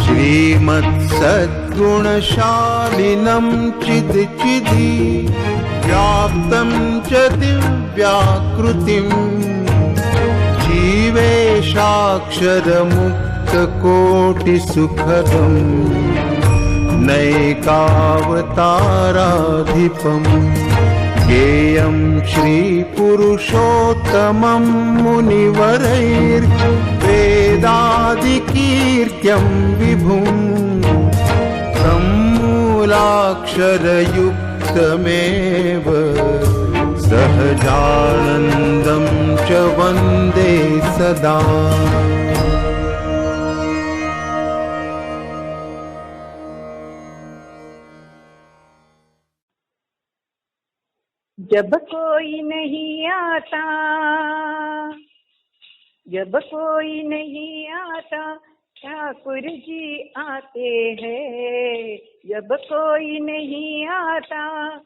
श्रीमत्सद्गुणशालिनं चिदचिदि व्याप्तं च दिव्याकृतिं जीवेशाक्षरमुक्तकोटिसुखदं नैकावताराधिपम् ज्ञेयं श्रीपुरुषोत्तमं मुनिवरैर्वेदादिकीर्त्यं विभुं तन्मूलाक्षरयुक्तमेव सहजानन्दं च वन्दे सदा। जब कोई नहीं आता, जब कोई नहीं आता ठाकुर जी आते हैं। जब कोई नहीं आता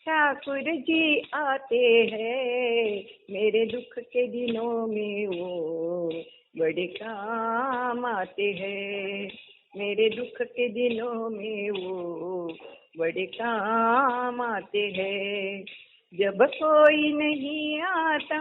ठाकुर जी आते हैं। मेरे दुख के दिनों में वो बड़े काम आते हैं। मेरे दुख के दिनों में वो बड़े काम आते हैं। जब कोई नहीं आता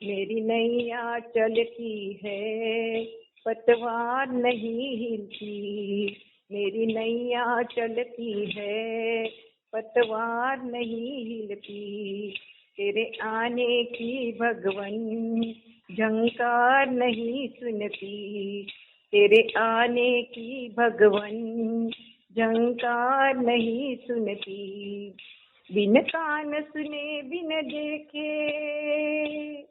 मेरी नैया चलती है, पतवार नहीं हिलती। मेरी नैया चलती है, पतवार नहीं हिलती। तेरे आने की भगवन झंकार नहीं सुनती। तेरे आने की भगवन झंकार नहीं सुनती। बिन कान सुने बिन देखे,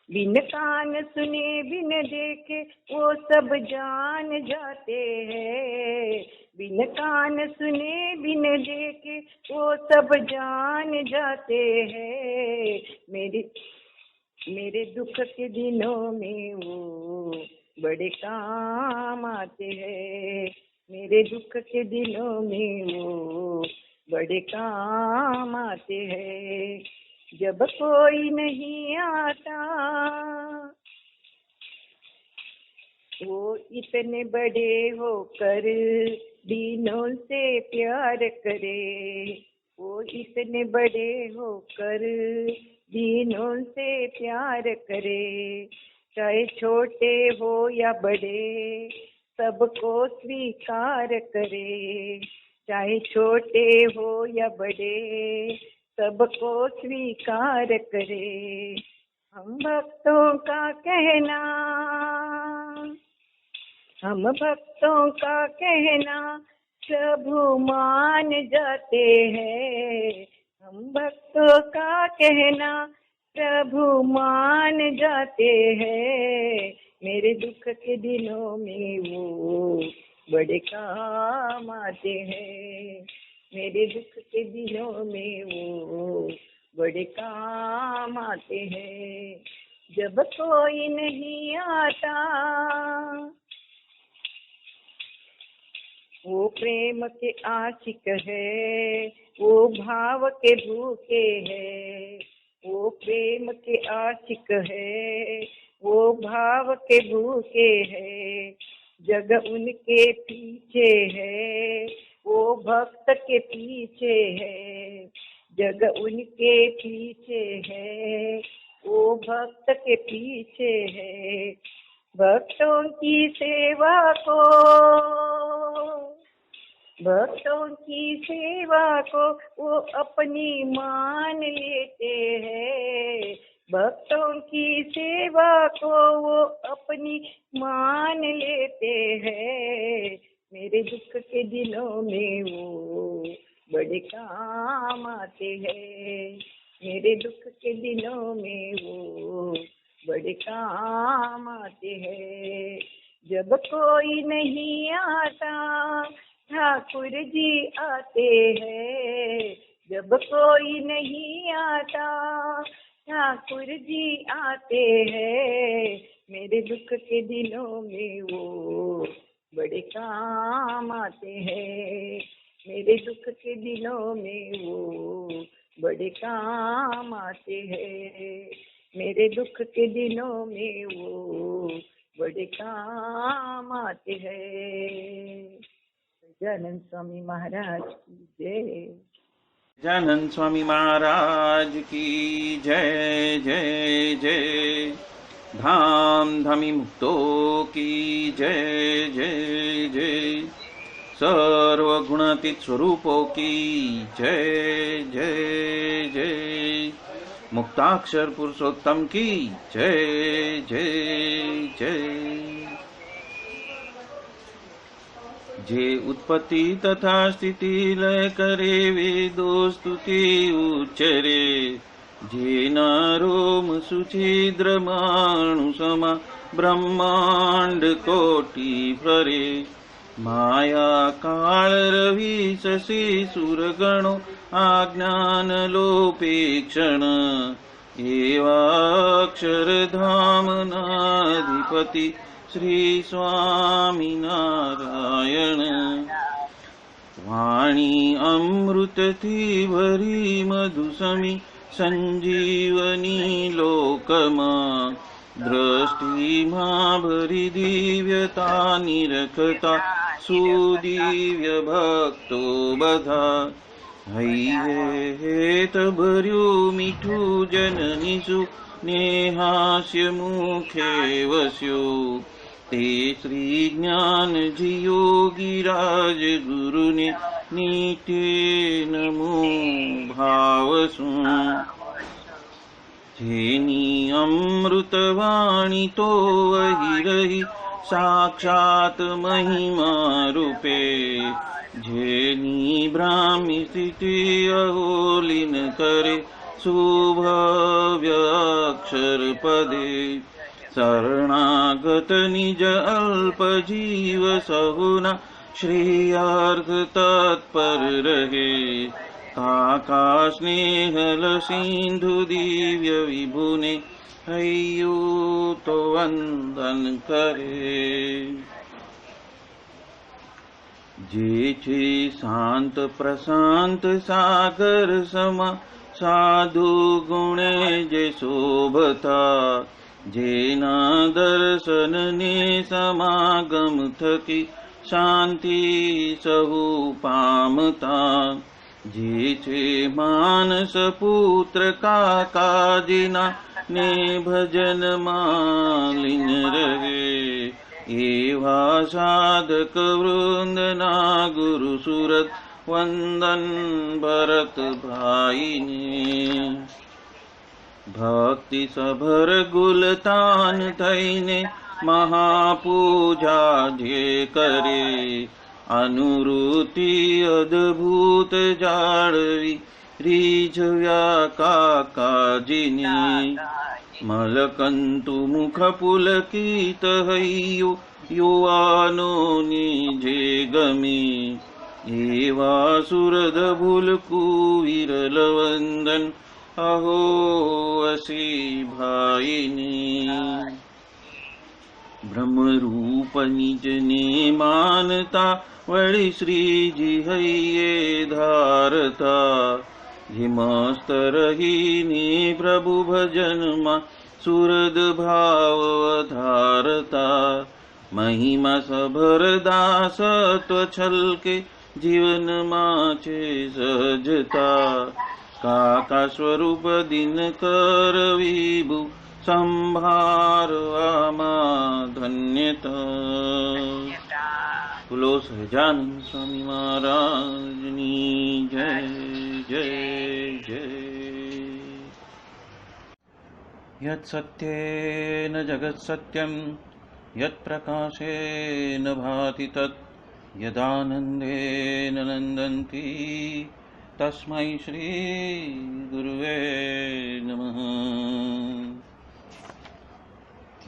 बिन कान सुने बिन देखे वो सब जान जाते हैं। बिन कान सुने बिन देखे वो सब जान जाते हैं। मेरे दुख के दिनों में वो बड़े काम आते हैं। मेरे दुख के दिनों में वो बड़े काम आते हैं। जब कोई नहीं आता वो इतने बड़े होकर दीनों से प्यार करे। वो इतने बड़े होकर दीनों से प्यार करे। चाहे छोटे हो या बड़े सबको स्वीकार करे। चाहे छोटे हो या बड़े सबको स्वीकार करे। हम भक्तों का कहना, हम भक्तों का कहना प्रभु मान जाते हैं। हम भक्तों का कहना प्रभु मान जाते हैं। मेरे दुख के दिनों में वो बड़े काम आते हैं। मेरे दुख के दिनों में वो बड़े काम आते हैं। जब कोई नहीं आता वो प्रेम के आशिक है, वो भाव के भूखे है। वो प्रेम के आशिक है, वो भाव के भूखे है। जग उनके पीछे है, वो भक्त के पीछे है। जग उनके पीछे है, वो भक्त के पीछे है। भक्तों की सेवा को, भक्तों की सेवा को वो अपनी मान लेते हैं। भक्तों की सेवा को वो अपनी मान लेते हैं। मेरे दुख के दिनों में वो बड़े काम आते हैं। मेरे दुख के दिनों में वो बड़े काम आते हैं। जब कोई नहीं आता ठाकुर जी आते हैं। जब कोई नहीं आता ठाकुर जी आते हैं। मेरे दुख के दिनों में वो बड़े काम आते हैं। मेरे दुख के दिनों में वो बड़े काम आते हैं। मेरे दुख के दिनों में वो बड़े काम आते हैं। सच्चिदानंद स्वामी महाराज की जय। सच्चिदानंद स्वामी महाराज की जय जय जय। धाम धमी मुक्तो की जय जय जय। सर्वगुणातीत स्वरूपों की जय जय जय। मुक्ताक्षर पुरुषोत्तम की जय जय जय। जे उत्पत्ति तथा स्थिति लय करे वेदो स्तुति उच्चरे। जे नारोम सुचिद्र माणु समा ब्रह्मांड कोटि फरे। माया काल रवि शशि सुरगणो आज्ञान लोपेक्षण। एवाक्षर धाम नाधिपति श्री स्वामी नारायण। वाणी अमृत थी भरी मधुसमी संजीवनी लोकमा। दृष्टि मां भरी दिव्यता निरखता सुदिव्य भक्तो बधा। हૈયે हेत भर्यु मीठू जननीसु नेहास्य मुखे वस्यो। ते श्री ज्ञान जी योगीराज गुरु ने नीते नमो भावसु। जेनी अमृत वाणी तो वही रही साक्षात महिमा रूपे। जेनी ब्राह्मी स्थिति अहोलिन करे शुभव्य अक्षर पदे। शरणागत निज अल्प जीव सहुना श्रेयार्थ तत्पर रहे। काका स्नेहल सिंधु दिव्य विभुने हय्यू तो वंदन करे। जे छे शांत प्रशांत सागर समा साधु गुणे जे शोभता। जेना दर्शन ने समागम थकी शांति सहु पामता। जे छे मानस पुत्र काका जिना ने भजन मालिन रहे। एवा साधक वृंद ना गुरु सुरत वंदन भरत भाई ने। भक्ति सभर गुलतान थईने महापूजा जे करे। अनुरूति अद्भुत जाळवी રીઝવ્યા કાકાજીની મલકંતુ મુખ પુલકિત હૈયો યુવાનોની જે ગમી એવા સુરદ ભૂલકુ વિરલ વંદન અહો અસી ભાઈની બ્રહ્મરૂપ નિજને માનતા વળી શ્રીજી હૈયે ધારતા જે મસ્ત રહીને પ્રભુ ભજનમાં સુરદ ભાવ ધારતા મહિમા સભર દાસત્વ છલકે જીવનમાં છે સજતા કાકા સ્વરૂપ દિનકર વિભુ સંભારવામાં ધન્યતા બોલો સહજાનંદ સ્વામી મહારાજની જય જય જય યત સત્યેન જગત સત્યમ યત પ્રકાશેન ભાતિ તત યદાનંદેન નંદંતિ તસ્मै શ્રી ગુરુવે નમઃ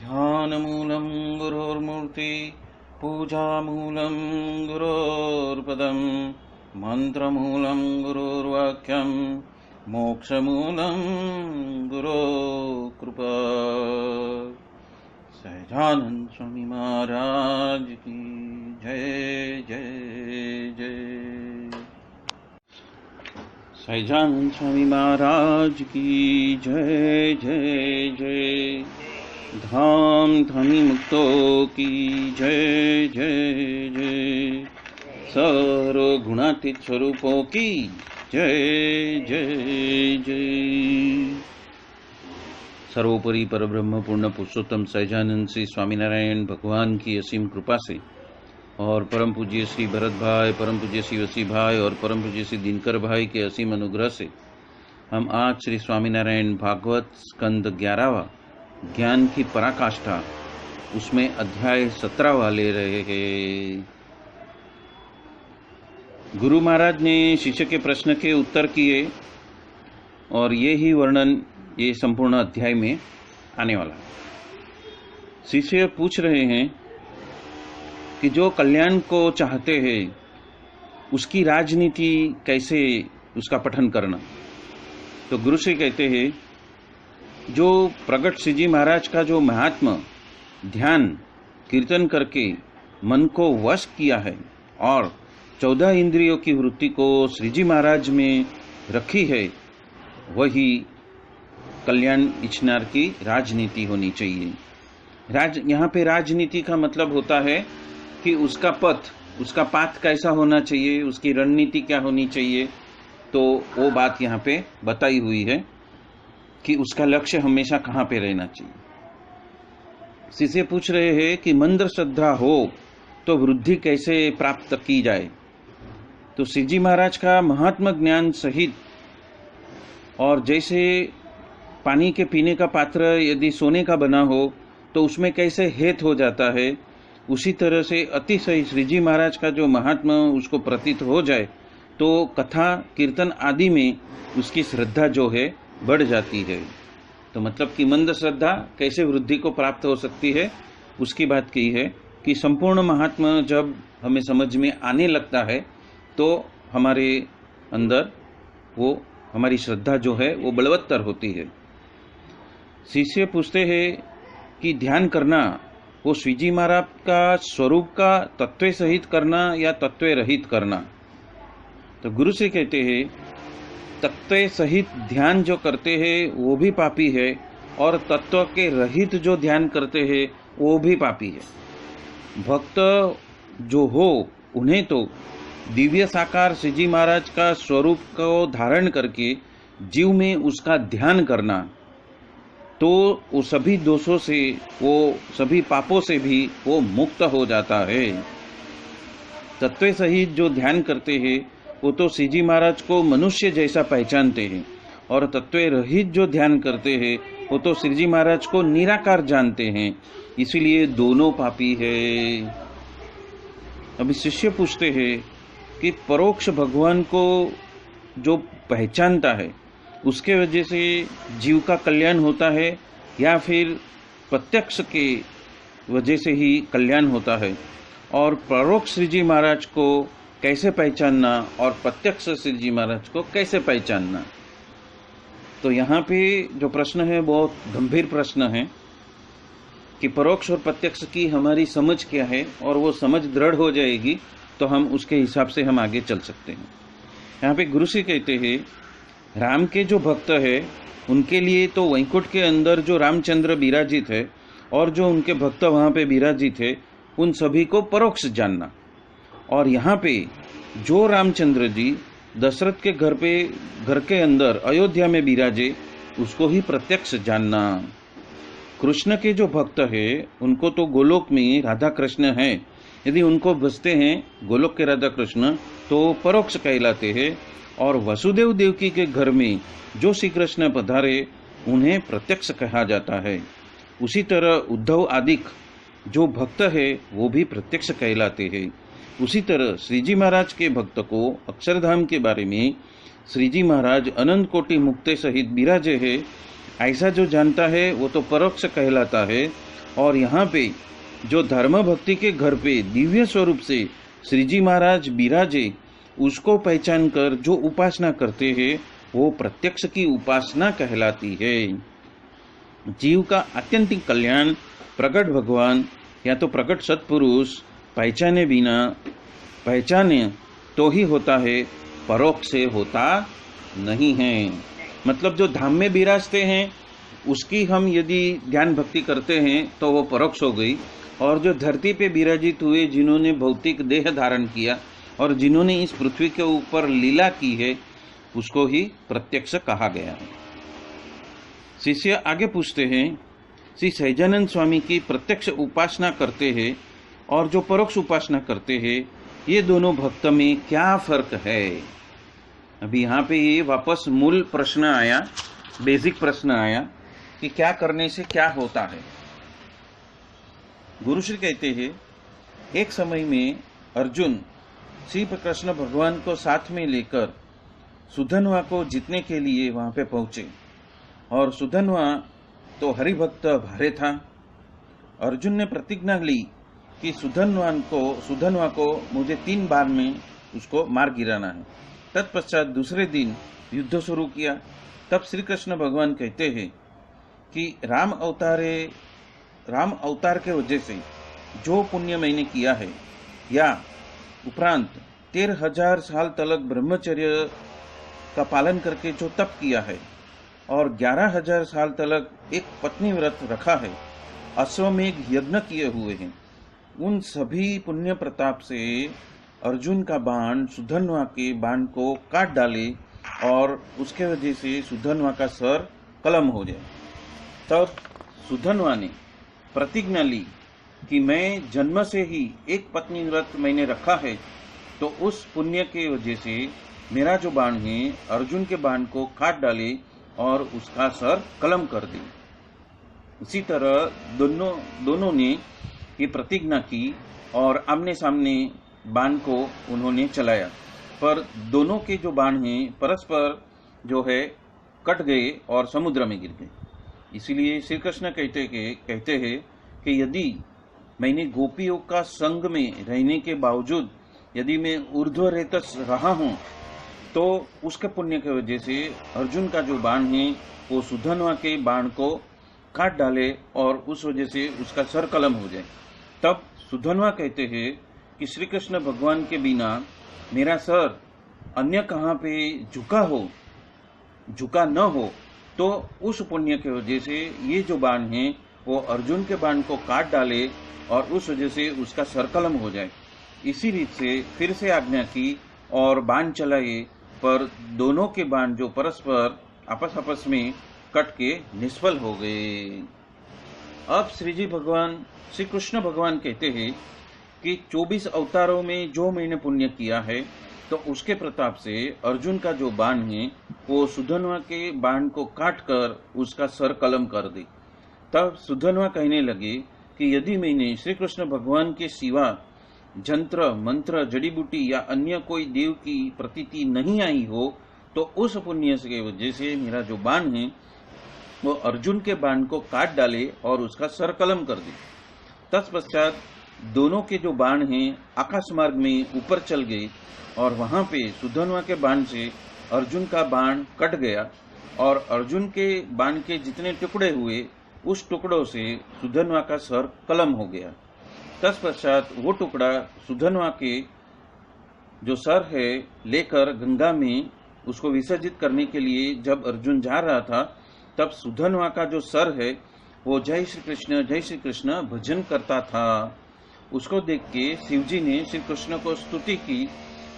ध्यानमूलं गुरोर्मूर्ति पूजामूलं गुरोर्पदं मन्त्रमूलं गुरोर्वाक्यं मोक्षमूलं गुरोकृपा सहजानंद स्वामी महाराज की जय जय जय सहजानंद स्वामी महाराज की जय जय जय। धाम धनी मुक्तों की जय जय जय। सर्व गुणातीत स्वरूपों की जय जय जय। सर्वोपरि परब्रह्म पूर्ण पुरुषोत्तम सहजानंद श्री स्वामीनारायण भगवान की असीम कृपा से और परम पूज्य श्री भरत भाई, परम पूज्य श्री वसी भाई और परम पूज्य श्री दिनकर भाई के असीम अनुग्रह से हम आज श्री स्वामीनारायण भागवत स्कंद 11वां ज्ञान की पराकाष्ठा उसमें अध्याय 17वां ले रहे हैं। गुरु महाराज ने शिष्य के प्रश्न के उत्तर किए और ये ही वर्णन ये संपूर्ण अध्याय में आने वाला है। शिष्य पूछ रहे हैं कि जो कल्याण को चाहते हैं उसकी राजनीति कैसे उसका पठन करना। तो गुरु से कहते हैं जो प्रगट श्री जी महाराज का जो महात्मा ध्यान कीर्तन करके मन को वश किया है और 14 इंद्रियों की वृत्ति को श्री जी महाराज में रखी है, वही कल्याण इच्छनार की राजनीति होनी चाहिए। यहाँ पे राजनीति का मतलब होता है कि उसका पथ, उसका पाथ कैसा होना चाहिए, उसकी रणनीति क्या होनी चाहिए। तो वो बात यहाँ पे बताई हुई है कि उसका लक्ष्य हमेशा कहाँ पे रहना चाहिए। शिष्य पूछ रहे हैं कि मंद श्रद्धा हो तो वृद्धि कैसे प्राप्त की जाए। तो श्री जी महाराज का महात्मा ज्ञान सहित और जैसे पानी के पीने का पात्र यदि सोने का बना हो तो उसमें कैसे हेत हो जाता है, उसी तरह से अतिशय श्री जी महाराज का जो महात्मा उसको प्रतीत हो जाए तो कथा कीर्तन आदि में उसकी श्रद्धा जो है बढ़ जाती है। तो मतलब कि मंद श्रद्धा कैसे वृद्धि को प्राप्त हो सकती है उसकी बात की है कि संपूर्ण महात्मा जब हमें समझ में आने लगता है तो हमारे अंदर वो हमारी श्रद्धा जो है वो बलवत्तर होती है। शिष्य पूछते हैं कि ध्यान करना वो श्री जी महाराज का स्वरूप का तत्व सहित करना या तत्व रहित करना। तो गुरु से कहते हैं तत्व सहित ध्यान जो करते हैं वो भी पापी है और तत्व के रहित जो ध्यान करते हैं वो भी पापी है। भक्त जो हो उन्हें तो दिव्य साकार श्री जी महाराज का स्वरूप को धारण करके जीव में उसका ध्यान करना, तो वो सभी दोषों से, वो सभी पापों से भी वो मुक्त हो जाता है। तत्व सहित जो ध्यान करते हैं वो तो श्री जी महाराज को मनुष्य जैसा पहचानते हैं और तत्व रहित जो ध्यान करते हैं वो तो श्री जी महाराज को निराकार जानते हैं, इसीलिए दोनों पापी है। अभी शिष्य पूछते हैं कि परोक्ष भगवान को जो पहचानता है उसके वजह से जीव का कल्याण होता है या फिर प्रत्यक्ष के वजह से ही कल्याण होता है, और परोक्ष श्री जी महाराज को कैसे पहचानना और प्रत्यक्ष श्री जी महाराज को कैसे पहचानना। तो यहाँ पे जो प्रश्न है बहुत गंभीर प्रश्न है कि परोक्ष और प्रत्यक्ष की हमारी समझ क्या है, और वो समझ दृढ़ हो जाएगी तो हम उसके हिसाब से हम आगे चल सकते हैं। यहाँ पे गुरु जी कहते हैं राम के जो भक्त है उनके लिए तो वैकुंठ के अंदर जो रामचंद्र विराजित है और जो उनके भक्त वहाँ पे विराजित है उन सभी को परोक्ष जानना, और यहाँ पे जो रामचंद्र जी दशरथ के घर के अंदर अयोध्या में विराजे उसको ही प्रत्यक्ष जानना। कृष्ण के जो भक्त है उनको तो गोलोक में राधा कृष्ण है, यदि उनको बसते हैं गोलोक के राधा कृष्ण तो परोक्ष कहलाते हैं, और वसुदेव देवकी के घर में जो श्री कृष्ण पधारे उन्हें प्रत्यक्ष कहा जाता है। उसी तरह उद्धव आदिक जो भक्त है वो भी प्रत्यक्ष कहलाते हैं। उसी तरह श्री जी महाराज के भक्त को अक्षरधाम के बारे में श्री जी महाराज अनंत कोटि मुक्ते सहित विराजे है, ऐसा जो जानता है वो तो परोक्ष कहलाता है। और यहाँ पे जो धर्म भक्ति के घर पे दिव्य स्वरूप से श्री जी महाराज विराजे उसको पहचान कर जो उपासना करते हैं वो प्रत्यक्ष की उपासना कहलाती है। जीव का आत्यंतिक कल्याण प्रकट भगवान या तो प्रकट सत्पुरुष पहचाने बिना पहचाने तो ही होता है, परोक्ष से होता नहीं है। मतलब जो धाम में विराजते हैं उसकी हम यदि ध्यान भक्ति करते हैं तो वो परोक्ष हो गई, और जो धरती पे विराजित हुए, जिन्होंने भौतिक देह धारण किया और जिन्होंने इस पृथ्वी के ऊपर लीला की है, उसको ही प्रत्यक्ष कहा गया है। शिष्य आगे पूछते हैं, श्री सहजानंद स्वामी की प्रत्यक्ष उपासना करते हैं और जो परोक्ष उपासना करते हैं, ये दोनों भक्त में क्या फर्क है? अभी यहाँ पे ये वापस मूल प्रश्न आया, बेसिक प्रश्न आया कि क्या करने से क्या होता है। गुरुश्री कहते हैं, एक समय में अर्जुन श्री कृष्ण भगवान को साथ में लेकर सुधन्वा को जीतने के लिए वहां पे पहुंचे, और सुधन्वा तो हरिभक्त भारे था। अर्जुन ने प्रतिज्ञा ली कि सुधन्वा को मुझे 3 बार में उसको मार गिराना है। तत्पश्चात दूसरे दिन युद्ध शुरू किया। तब श्री कृष्ण भगवान कहते हैं कि राम अवतार के वजह से जो पुण्य मैंने किया है, या उपरांत 13,000 साल तक ब्रह्मचर्य का पालन करके जो तप किया है, और 11,000 साल तक एक पत्नी व्रत रखा है, अश्वमेघ यज्ञ किए हुए हैं, उन सभी पुण्य प्रताप से अर्जुन का बाण सुधन्वा के बाण को काट डाले और उसके वजह से सुधन्वा का सर कलम हो जाए। तब सुधन्वा ने प्रतिज्ञा ली कि मैं जन्म से ही एक पत्नी व्रत मैंने रखा है, तो उस पुण्य के वजह से मेरा जो बाण है अर्जुन के बाण को काट डाले और उसका सर कलम कर दे। इसी तरह दोनों ने ये प्रतिज्ञा की और आमने सामने बाण को उन्होंने चलाया, पर दोनों के जो बाण हैं परस्पर जो है कट गए और समुद्र में गिर गए। इसीलिए श्री कृष्ण कहते हैं कि यदि मैंने गोपियों का संग में रहने के बावजूद यदि मैं ऊर्ध्वरेतस रहा हूं, तो उसके पुण्य की वजह से अर्जुन का जो बाण है वो सुधन्वा के बाण को काट डाले और उस वजह से उसका सर कलम हो जाए। तब सुधन्वा कहते हैं कि श्री कृष्ण भगवान के बिना मेरा सर अन्य कहाँ पे झुका न हो, तो उस पुण्य की वजह से ये जो बाण है वो अर्जुन के बाण को काट डाले और उस वजह से उसका सर कलम हो जाए। इसी रीत से फिर से आज्ञा की और बाण चलाए, पर दोनों के बाण जो परस्पर आपस में कट के निष्फल हो गए। अब श्री कृष्ण भगवान कहते हैं कि 24 अवतारों में जो मैंने पुण्य किया है, तो उसके प्रताप से अर्जुन का जो बाण है वो सुधन्वा के बाण को काट कर उसका सर कलम कर दे। तब सुधन्वा कहने लगे कि यदि मैंने श्री कृष्ण भगवान के सिवा जंत्र मंत्र जड़ी बूटी या अन्य कोई देव की प्रतीति नहीं आई हो, तो उस पुण्य के वजह से मेरा जो बाण है वो अर्जुन के बाण को काट डाले और उसका सर कलम कर दे। तत्पश्चात दोनों के जो बाण हैं आकाश मार्ग में ऊपर चल गए और वहां पे सुधन्वा के बाण से अर्जुन का बाण कट गया और अर्जुन के बाण के जितने टुकड़े हुए उस टुकड़ों से सुधन्वा का सर कलम हो गया। तत्पश्चात वो टुकड़ा सुधन्वा के जो सर है लेकर गंगा में उसको विसर्जित करने के लिए जब अर्जुन जा रहा था, तब सुधन्वा का जो सर है वो जय श्री कृष्ण भजन करता था। उसको देख के शिवजी ने श्री कृष्ण को स्तुति की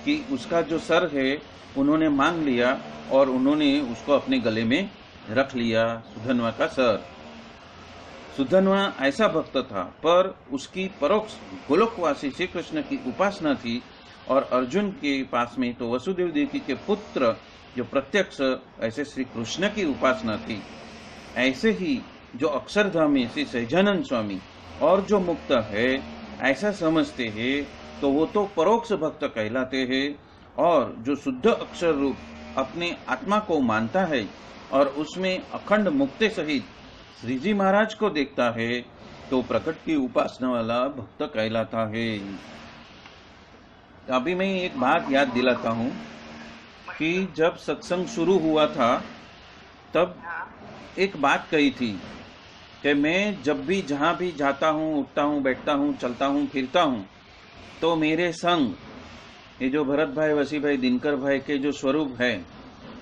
कि उसका जो सर है उन्होंने मांग लिया और उन्होंने उसको अपने गले में रख लिया, सुधन्वा का सर। सुधन्वा ऐसा भक्त था, पर उसकी परोक्ष गोलोकवासी श्री कृष्ण की उपासना थी और अर्जुन के पास में तो वसुदेव देवकी के पुत्र जो प्रत्यक्ष ऐसे श्री कृष्ण की उपासना थी। ऐसे ही जो अक्षरधाम में श्री सहजानंद स्वामी और जो मुक्त है ऐसा समझते हैं, तो वो तो परोक्ष भक्त कहलाते हैं, और जो शुद्ध अक्षर रूप अपने आत्मा को मानता है और उसमें अखंड मुक्ति सहित श्री जी महाराज को देखता है, तो प्रकट की उपासना वाला भक्त कहलाता है। अभी मैं एक बात याद दिलाता हूँ कि जब सत्संग शुरू हुआ था तब एक बात कही थी कि मैं जब भी जहाँ भी जाता हूँ, उठता हूँ, बैठता हूँ, चलता हूँ, फिरता हूँ, तो मेरे संग ये जो भरत भाई, वसी भाई, दिनकर भाई के जो स्वरूप है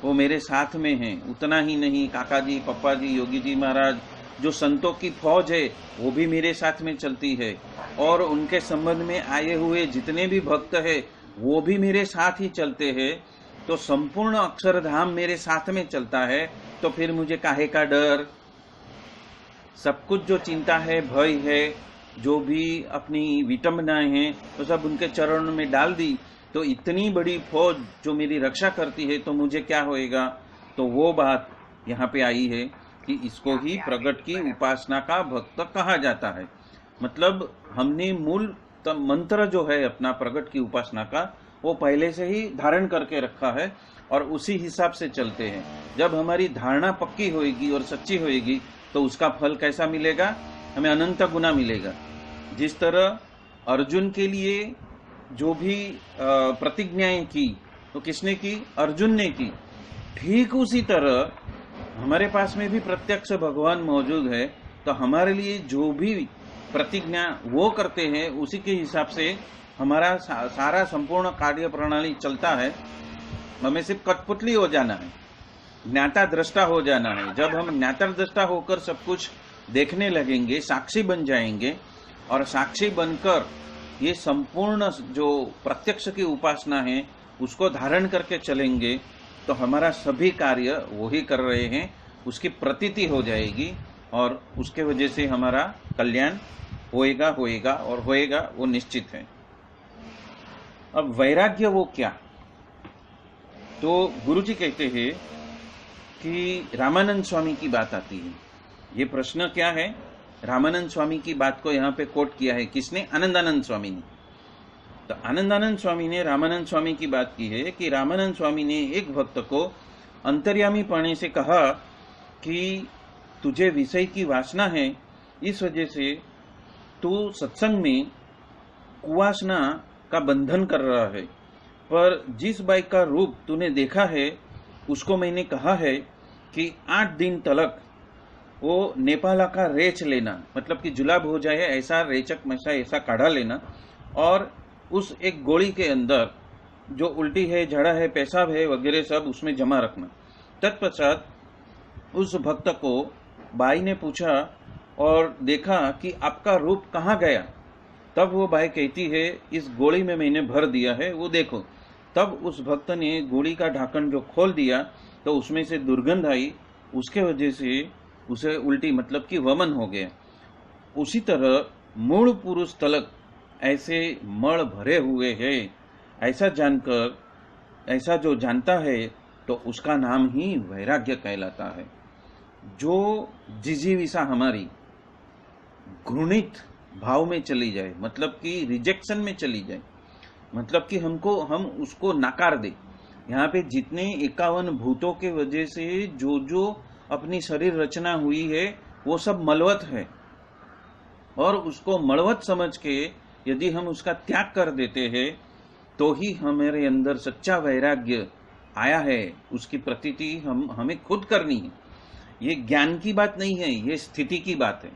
वो मेरे साथ में हैं। उतना ही नहीं, काका जी, पप्पा जी, योगी जी महाराज, जो संतों की फौज है वो भी मेरे साथ में चलती है, और उनके संबंध में आए हुए जितने भी भक्त है वो भी मेरे साथ ही चलते हैं। तो संपूर्ण अक्षरधाम मेरे साथ में चलता है, तो फिर मुझे काहे का डर। सब कुछ जो चिंता है, भय है, जो भी अपनी विटंबनाएं हैं, तो सब उनके चरणों में डाल दी। तो इतनी बड़ी फौज जो मेरी रक्षा करती है, तो मुझे क्या होएगा। तो वो बात यहाँ पे आई है कि इसको ही प्रगट की उपासना का भक्त कहा जाता है। मतलब हमने मूल मंत्र जो है अपना प्रगट की उपासना का, वो पहले से ही धारण करके रखा है और उसी हिसाब से चलते हैं। जब हमारी धारणा पक्की होएगी और सच्ची होएगी, तो उसका फल कैसा मिलेगा, हमें अनंत गुना मिलेगा। जिस तरह अर्जुन के लिए जो भी प्रतिज्ञाएं की, तो किसने की, अर्जुन ने की। ठीक उसी तरह हमारे पास में भी प्रत्यक्ष भगवान मौजूद है, तो हमारे लिए जो भी प्रतिज्ञा वो करते हैं, उसी के हिसाब से हमारा सारा संपूर्ण कार्य प्रणाली चलता है। हमें सिर्फ कठपुतली हो जाना है, ज्ञाता दृष्टा हो जाना है। जब हम ज्ञाता दृष्टा होकर सब कुछ देखने लगेंगे, साक्षी बन जाएंगे, और साक्षी बनकर ये संपूर्ण जो प्रत्यक्ष की उपासना है उसको धारण करके चलेंगे, तो हमारा सभी कार्य वो ही कर रहे हैं, उसकी प्रतीति हो जाएगी, और उसके वजह से हमारा कल्याण होएगा और होएगा, वो निश्चित है। अब वैराग्य वो क्या, तो गुरुजी कहते हैं कि रामानंद स्वामी की बात आती है। ये प्रश्न क्या है, रामानंद स्वामी की बात को यहाँ पे कोट किया है किसने, आनंदानंद स्वामी ने। तो आनंदानंद स्वामी ने रामानंद स्वामी की बात की है कि रामानंद स्वामी ने एक भक्त को अंतर्यामी पाने से कहा कि तुझे विषय की वासना है, इस वजह से तू सत्संग में कुवासना का बंधन कर रहा है। पर जिस बाई का रूप तूने देखा है, उसको मैंने कहा है कि 8 दिन तलक वो नेपाला का रेच लेना, मतलब कि जुलाब हो जाए ऐसा रेचक में ऐसा काढ़ा लेना, और उस एक गोली के अंदर जो उल्टी है, झड़ा है, पेशाब है वगैरह सब उसमें जमा रखना। तत्पश्चात उस भक्त को बाई ने पूछा और देखा कि आपका रूप कहाँ गया। तब वो बाई कहती है, इस गोली में मैंने भर दिया है, वो देखो। तब उस भक्त ने गोली का ढक्कन जो खोल दिया, तो उसमें से दुर्गंध आई, उसके वजह से उसे उल्टी मतलब कि वमन हो गया। उसी तरह मूल पुरुष तलक ऐसे मल भरे हुए हैं, ऐसा जानकर, ऐसा जो जानता है, तो उसका नाम ही वैराग्य कहलाता है। जो जिजीविषा हमारी घृणित भाव में चली जाए, मतलब कि रिजेक्शन में चली जाए, मतलब कि हम उसको नकार दे। यहाँ पे जितने 51 भूतों के वजह से जो अपनी शरीर रचना हुई है, वो सब मलवत है, और उसको मलवत समझ के यदि हम उसका त्याग कर देते हैं, तो ही हमारे अंदर सच्चा वैराग्य आया है। उसकी प्रतीति हमें खुद करनी है। ये ज्ञान की बात नहीं है, ये स्थिति की बात है।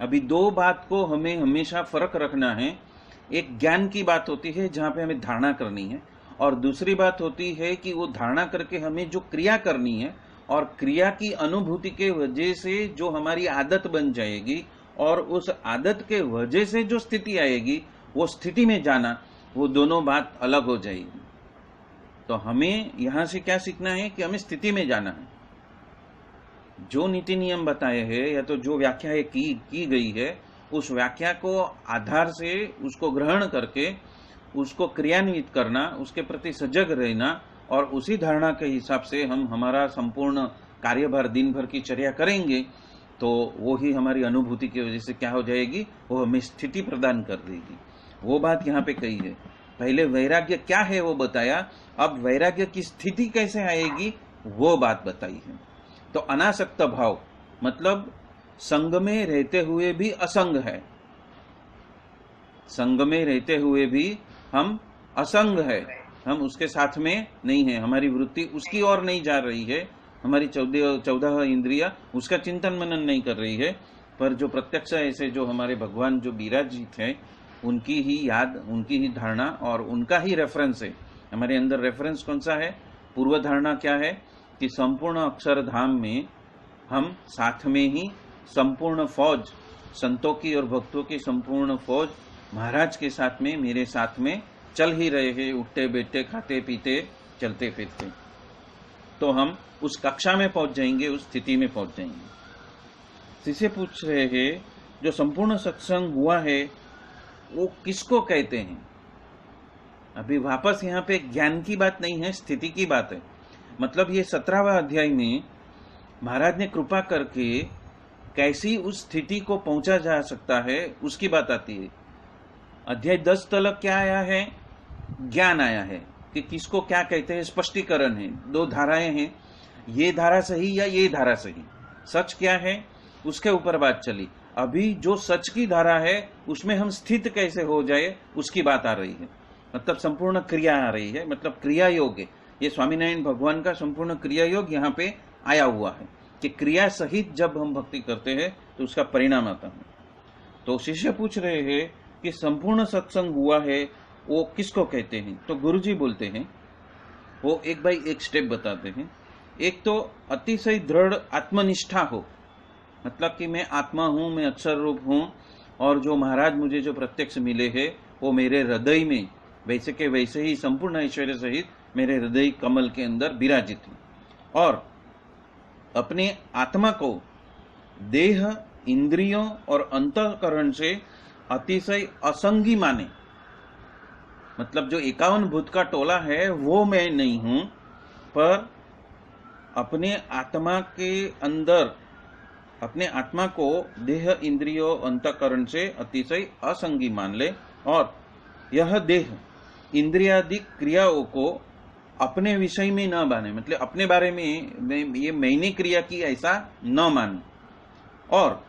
अभी 2 बात को हमें हमेशा फर्क रखना है। एक ज्ञान की बात होती है जहां पे हमें धारणा करनी है, और दूसरी बात होती है कि वो धारणा करके हमें जो क्रिया करनी है, और क्रिया की अनुभूति के वजह से जो हमारी आदत बन जाएगी, और उस आदत के वजह से जो स्थिति आएगी, वो स्थिति में जाना, वो दोनों बात अलग हो जाएगी। तो हमें यहां से क्या सीखना है कि हमें स्थिति में जाना है। जो नीति नियम बताए हैं, या तो जो व्याख्या की गई है, उस व्याख्या को आधार से उसको ग्रहण करके उसको क्रियान्वित करना, उसके प्रति सजग रहना, और उसी धारणा के हिसाब से हम हमारा संपूर्ण कार्यभार दिन भर की चर्या करेंगे, तो वो ही हमारी अनुभूति की वजह से क्या हो जाएगी, वो हमें स्थिति प्रदान कर देगी। वो बात यहाँ पे कही है। पहले वैराग्य क्या है वो बताया, अब वैराग्य की स्थिति कैसे आएगी वो बात बताई है। तो अनासक्त भाव मतलब संग में रहते हुए भी असंग है, संग में रहते हुए भी हम असंग है, हम उसके साथ में नहीं है, हमारी वृत्ति उसकी ओर नहीं जा रही है, हमारी 14 इंद्रिया उसका चिंतन मनन नहीं कर रही है, पर जो प्रत्यक्ष ऐसे जो हमारे भगवान जो विराजित है, उनकी ही याद, उनकी ही धारणा और उनका ही रेफरेंस है। हमारे अंदर रेफरेंस कौन सा है, पूर्व धारणा क्या है कि संपूर्ण अक्षरधाम में हम साथ में ही संपूर्ण फौज, संतों की और भक्तों की संपूर्ण फौज महाराज के साथ में, मेरे साथ में चल ही रहे हैं, उठते बैठते खाते पीते चलते फिरते। तो हम उस कक्षा में पहुंच जाएंगे, उस स्थिति में पहुंच जाएंगे। शिष्य पूछ रहे हैं जो संपूर्ण सत्संग हुआ है वो किसको कहते हैं? अभी वापस यहाँ पे ज्ञान की बात नहीं है, स्थिति की बात है। मतलब ये 17वां अध्याय में महाराज ने कृपा करके कैसी उस स्थिति को पहुंचा जा सकता है उसकी बात आती है। अध्याय 10 तक क्या आया है? ज्ञान आया है कि किसको क्या कहते हैं, स्पष्टीकरण है। 2 धाराएं हैं, ये धारा सही या ये धारा सही, सच क्या है उसके ऊपर बात चली। अभी जो सच की धारा है उसमें हम स्थित कैसे हो जाए उसकी बात आ रही है। मतलब संपूर्ण क्रिया आ रही है, मतलब क्रिया योग है। ये स्वामीनारायण भगवान का संपूर्ण क्रिया योग यहाँ पे आया हुआ है कि क्रिया सहित जब हम भक्ति करते हैं तो उसका परिणाम आता है। तो शिष्य पूछ रहे हैं कि संपूर्ण सत्संग हुआ है वो किसको कहते हैं? तो गुरुजी बोलते हैं, वो एक बाई एक स्टेप बताते हैं। एक तो अतिशय दृढ़ आत्मनिष्ठा हो, मतलब कि मैं आत्मा हूं, मैं अक्षर रूप हूं, और जो महाराज मुझे जो प्रत्यक्ष मिले हैं वो मेरे हृदय में वैसे के वैसे ही संपूर्ण ऐश्वर्य सहित मेरे हृदय कमल के अंदर विराजित है। और अपने आत्मा को देह, इंद्रियों और अंतःकरण से अतिशय असंगी माने। मतलब जो 51 भूत का टोला है वो मैं नहीं हूं, पर अपने आत्मा के अंदर अपने आत्मा को देह, इंद्रियों, अंतःकरण से अतिशय असंगी मान ले, और यह देह इंद्रियादि क्रियाओं को अपने विषय में न माने। मतलब अपने बारे में ये मैंने क्रिया की ऐसा न माने, और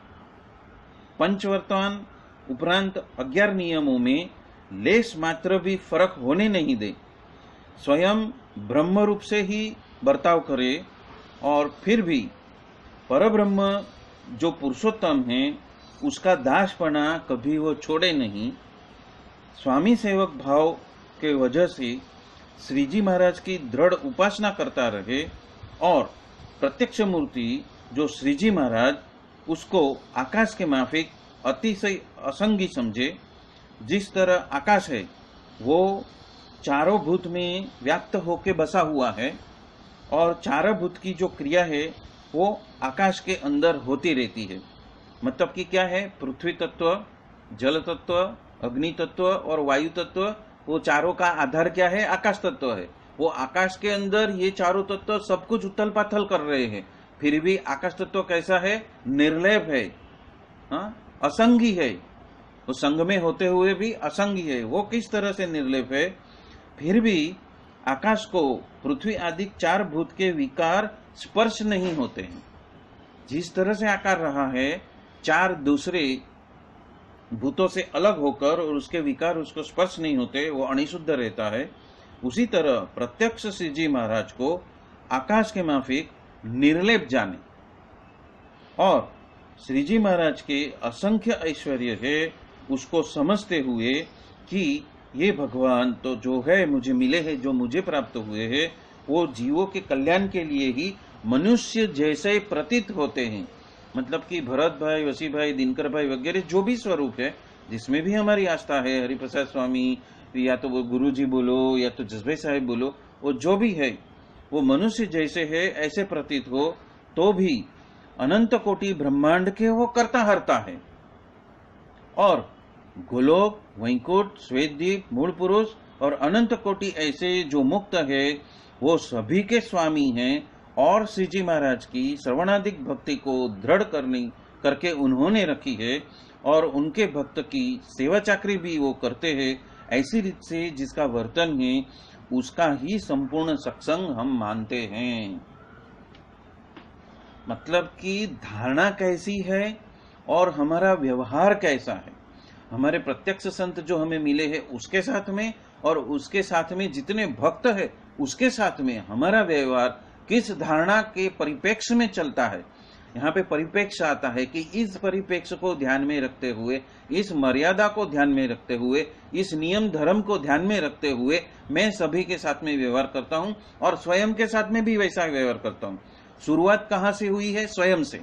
पंचवर्तमान उपरांत 11 नियमों में लेस मात्र भी फर्क होने नहीं दे। स्वयं ब्रह्म रूप से ही बर्ताव करे, और फिर भी परब्रह्म जो पुरुषोत्तम है उसका दासपना कभी वो छोड़े नहीं। स्वामी सेवक भाव के वजह से श्री जी महाराज की दृढ़ उपासना करता रहे, और प्रत्यक्ष मूर्ति जो श्री जी महाराज उसको आकाश के माफिक अतिशय असंगी समझे। जिस तरह आकाश है वो चारों भूत में व्याप्त होके बसा हुआ है, और चारों भूत की जो क्रिया है वो आकाश के अंदर होती रहती है। मतलब कि क्या है, पृथ्वी तत्व, जल तत्व, अग्नि तत्व और वायु तत्व, वो चारों का आधार क्या है? आकाश तत्व है। वो आकाश के अंदर ये चारों तत्व सब कुछ उथल पाथल कर रहे हैं, फिर भी आकाश तत्व कैसा है? निर्लेप है, असंगी है। वो संग में होते हुए भी असंगी है। वो किस तरह से निर्लेप है? फिर भी आकाश को पृथ्वी आदि 4 भूत के विकार स्पर्श नहीं होते हैं। जिस तरह से आकार रहा है 4 दूसरे भूतों से अलग होकर, और उसके विकार उसको स्पर्श नहीं होते, वो अणिशुद्ध रहता है। उसी तरह प्रत्यक्ष श्री जी महाराज को आकाश के माफिक निर्लेप जाने, और श्री जी महाराज के असंख्य ऐश्वर्य है उसको समझते हुए कि ये भगवान तो जो है मुझे मिले हैं, जो मुझे प्राप्त हुए हैं, वो जीवों के कल्याण के लिए ही मनुष्य जैसे प्रतीत होते हैं। मतलब कि भरत भाई, वसी भाई, दिनकर भाई वगैरह जो भी स्वरूप है, जिसमें भी हमारी आस्था है, हरिप्रसाद स्वामी या तो वो गुरु जी बोलो या तो जसभाई साहेब बोलो, वो जो भी है वो मनुष्य जैसे है ऐसे प्रतीत हो, तो भी अनंत कोटि ब्रह्मांड के वो करता हरता है। और गोलोक, वैकुंठ, श्वेतद्वीप, मूल पुरुष और अनंत कोटि ऐसे जो मुक्त है वो सभी के स्वामी हैं। और श्री जी महाराज की श्रवणादिक भक्ति को दृढ़ करके उन्होंने रखी है, और उनके भक्त की सेवा चाकरी भी वो करते हैं ऐसी रीत से जिसका वर्तन है उसका ही संपूर्ण सत्संग हम मानते हैं। मतलब कि धारणा कैसी है और हमारा व्यवहार कैसा है, हमारे प्रत्यक्ष संत जो हमें मिले हैं उसके साथ में, और उसके साथ में जितने भक्त है उसके साथ में हमारा व्यवहार किस धारणा के परिप्रेक्ष्य में चलता है। यहाँ पे परिप्रेक्ष्य आता है कि इस परिप्रेक्ष्य को ध्यान में रखते हुए, इस मर्यादा को ध्यान में रखते हुए, इस नियम धर्म को ध्यान में रखते हुए मैं सभी के साथ में व्यवहार करता हूँ और स्वयं के साथ में भी वैसा व्यवहार करता हूँ। शुरुआत कहाँ से हुई है? स्वयं से।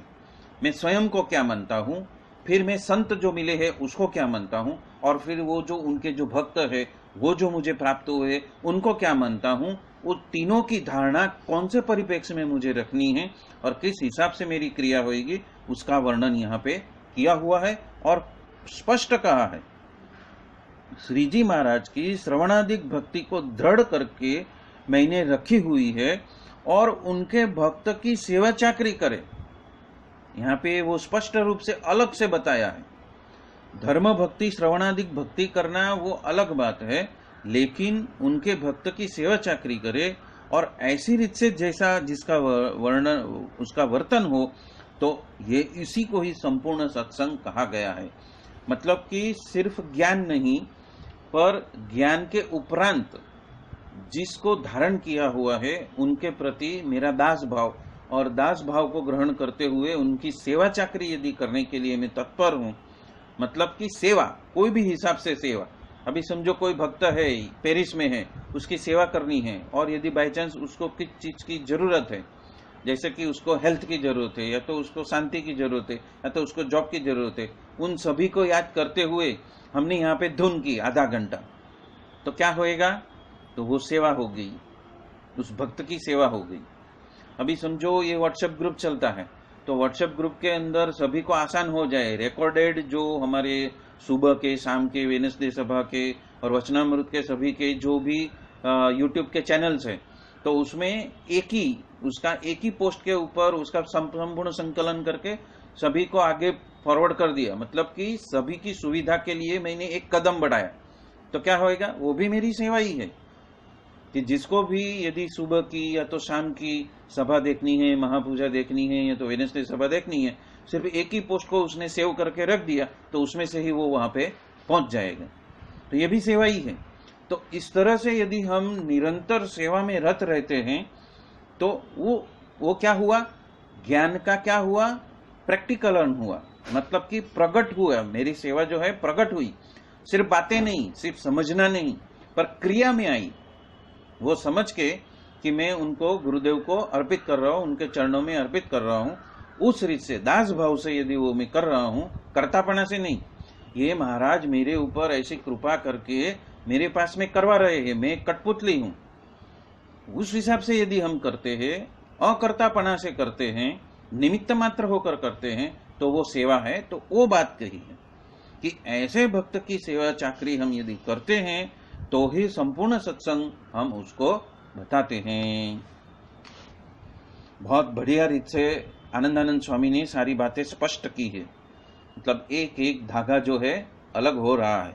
मैं स्वयं को क्या मानता हूँ, फिर मैं संत जो मिले हैं उसको क्या मानता हूँ, और फिर वो जो उनके जो भक्त है वो जो मुझे प्राप्त हुए उनको क्या मानता हूँ। वो तीनों की धारणा कौन से परिप्रेक्ष्य में मुझे रखनी है और किस हिसाब से मेरी क्रिया होगी, उसका वर्णन यहाँ पे किया हुआ है और स्पष्ट कहा है। श्री जी महाराज की श्रवणादिक भक्ति को दृढ़ करके मैंने रखी हुई है और उनके भक्त की सेवा चाकरी करे। यहाँ पे वो स्पष्ट रूप से अलग से बताया है। धर्म भक्ति, श्रवणादिक भक्ति करना वो अलग बात है, लेकिन उनके भक्त की सेवा चाकरी करे और ऐसी रीत से जैसा जिसका वर्णन उसका वर्तन हो, तो ये इसी को ही संपूर्ण सत्संग कहा गया है। मतलब कि सिर्फ ज्ञान नहीं, पर ज्ञान के उपरांत जिसको धारण किया हुआ है उनके प्रति मेरा दास भाव, और दास भाव को ग्रहण करते हुए उनकी सेवा चाकरी यदि करने के लिए मैं तत्पर हूँ, मतलब कि सेवा कोई भी हिसाब से सेवा। अभी समझो कोई भक्त है, पेरिस में है, उसकी सेवा करनी है, और यदि बाई चांस उसको किस चीज की जरूरत है, जैसे कि उसको हेल्थ की जरूरत है, या तो उसको शांति की जरूरत है, या तो उसको जॉब की जरूरत है, उन सभी को याद करते हुए हमने यहाँ पे धुन की आधा घंटा, तो क्या होएगा? तो वो सेवा हो गई, उस भक्त की सेवा हो गई। अभी समझो ये व्हाट्सएप ग्रुप चलता है, तो व्हाट्सएप ग्रुप के अंदर सभी को आसान हो जाए, रिकॉर्डेड जो हमारे सुबह के, शाम के, वेडनेसडे सभा के और वचनामृत के सभी के जो भी यूट्यूब के चैनल्स हैं, तो उसमें एक ही पोस्ट के ऊपर उसका संपूर्ण संकलन करके सभी को आगे फॉरवर्ड कर दिया। मतलब कि सभी की सुविधा के लिए मैंने एक कदम बढ़ाया, तो क्या होएगा? वो भी मेरी सेवा ही है कि जिसको भी यदि सुबह की या तो शाम की सभा देखनी है, महापूजा देखनी है, या तो वेडनेसडे सभा देखनी है, सिर्फ एक ही पोस्ट को उसने सेव करके रख दिया तो उसमें से ही वो वहां पे पहुंच जाएगा, तो ये भी सेवा ही है। तो इस तरह से यदि हम निरंतर सेवा में रत रहते हैं तो वो क्या हुआ? ज्ञान का क्या हुआ? प्रैक्टिकलन हुआ, मतलब कि प्रकट हुआ। मेरी सेवा जो है प्रकट हुई, सिर्फ बातें नहीं, सिर्फ समझना नहीं, पर क्रिया में आई। वो समझ के कि मैं उनको गुरुदेव को अर्पित कर रहा हूँ, उनके चरणों में अर्पित कर रहा हूँ, उस रीत से दास भाव से यदि वो मैं कर रहा हूँ, कर्तापना से नहीं, ये महाराज मेरे ऊपर ऐसी कृपा करके मेरे पास में करवा रहे हैं, मैं कठपुतली हूँ, उस हिसाब से यदि हम करते हैं, अकर्तापना से करते हैं, निमित्त मात्र होकर करते हैं, तो वो सेवा है। तो वो बात कही है कि ऐसे भक्त की सेवा चाकरी हम यदि करते हैं तो ही संपूर्ण सत्संग हम उसको बताते हैं। बहुत बढ़िया रीत से आनंदानंद स्वामी ने सारी बातें स्पष्ट की है। मतलब एक एक धागा जो है अलग हो रहा है